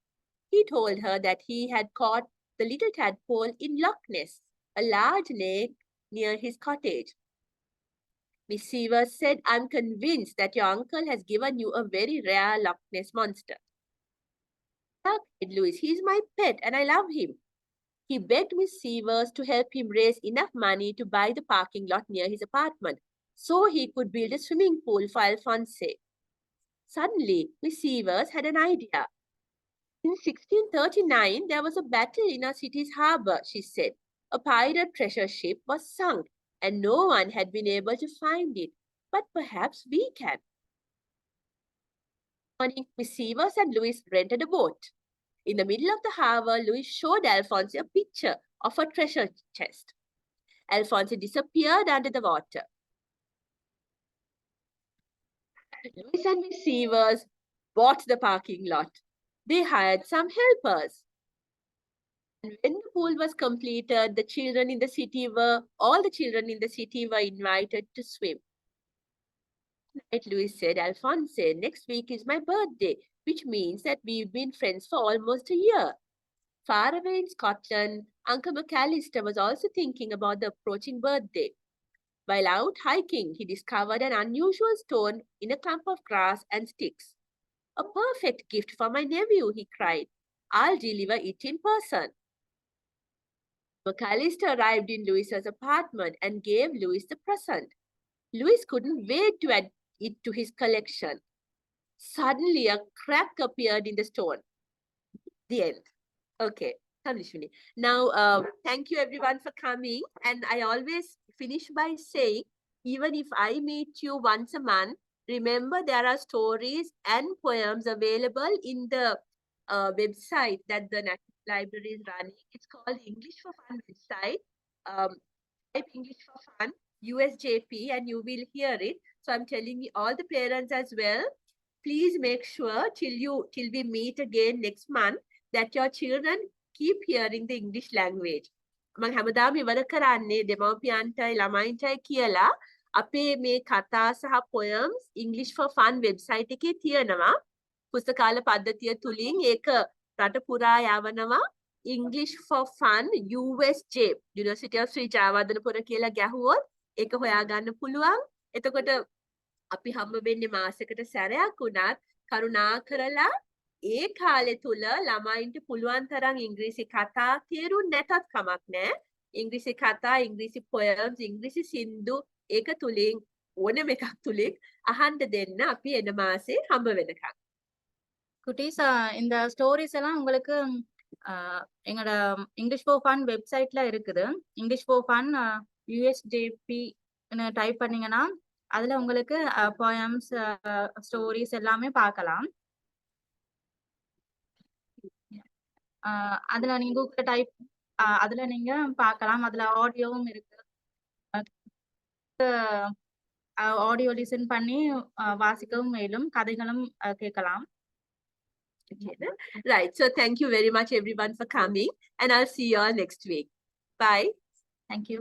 He told her that he had caught the little tadpole in Loch Ness, a large lake near his cottage. Miss Severs said, "I'm convinced that your uncle has given you a very rare Loch Ness monster." "Look," said Louis, "he's my pet and I love him." He begged Miss Severs to help him raise enough money to buy the parking lot near his apartment so he could build a swimming pool for Alphonse. Suddenly, Miss Severs had an idea. "In 1639, there was a battle in our city's harbor," she said. "A pirate treasure ship was sunk, and no one had been able to find it. But perhaps we can." One morning, Miss Severs and Louis rented a boat. In the middle of the harbor, Louis showed Alphonse a picture of a treasure chest. Alphonse disappeared under the water. Louis and Miss Severs bought the parking lot. They hired some helpers. And when the pool was completed, all the children in the city were invited to swim. Night, Louis said, "Alphonse, next week is my birthday, which means that we've been friends for almost a year." Far away in Scotland, Uncle McAllister was also thinking about the approaching birthday. While out hiking, he discovered an unusual stone in a clump of grass and sticks. "A perfect gift for my nephew," he cried. "I'll deliver it in person." McAllister arrived in Louis's apartment and gave Louis the present. Louis couldn't wait to add it to his collection. Suddenly, a crack appeared in the stone. The end. Okay, Tamlishwini. Now, thank you everyone for coming. And I always finish by saying, even if I meet you once a month, remember there are stories and poems available in the website that the National Library is running. It's called English for Fun website. Type English for Fun, USJP, and you will hear it. So I'm telling you, all the parents as well, please make sure till we meet again next month that your children keep hearing the English language. මම හැමදාම ඉවර කරන්නේ දෙමව්පියන්ටයි ළමයින්ටයි කියලා අපේ මේ කතා සහ poems English for Fun website එකේ තියෙනවා. පුස්තකාල පද්ධතිය තුලින් ඒක රට පුරා යවනවා. English for Fun USJ University of Sri Jayawardhanapura කියලා ගැහුවොත් ඒක හොයාගන්න පුළුවන්. එතකොට අපි හම්බ වෙන්නේ මාසෙකට සැරයක් උනත් කරුණා කරලා ඒ කාලේ තුල ළමයින්ට පුළුවන් තරම් ඉංග්‍රීසි කතා තේරුම් නැතත් කමක් නැහැ. ඉංග්‍රීසි කතා, ඉංග්‍රීසි poems, ඉංග්‍රීසි සින්දු ඒක තුලින් ඕනෙම එකක් තුලින් අහන්න දෙන්න අපි එන මාසේ හම්බ වෙනකම්. குட்டீஸ் இந்த ஸ்டோரிஸ் எல்லாம் உங்களுக்கு எங்களோட இங்கிலீஷ் ஃபார் ஃபன் வெப்சைட்ல இருக்குது. English for fun USJP type பண்ணீங்கன்னா அதுல உங்களுக்கு போயம்ஸ் ஸ்டோரிஸ் எல்லாமே பார்க்கலாம். அதுல நீங்க கூகுள் டைப் அதுல நீங்க பார்க்கலாம். அதுல ஆடியோவும் இருக்கு. ஆடியோ லிசன் பண்ணி வாசிக்கவும் மேலும் கதைகளும் கேட்கலாம். Okay, right. So thank you very much everyone for coming, and I'll see you all next week. Bye. Thank you.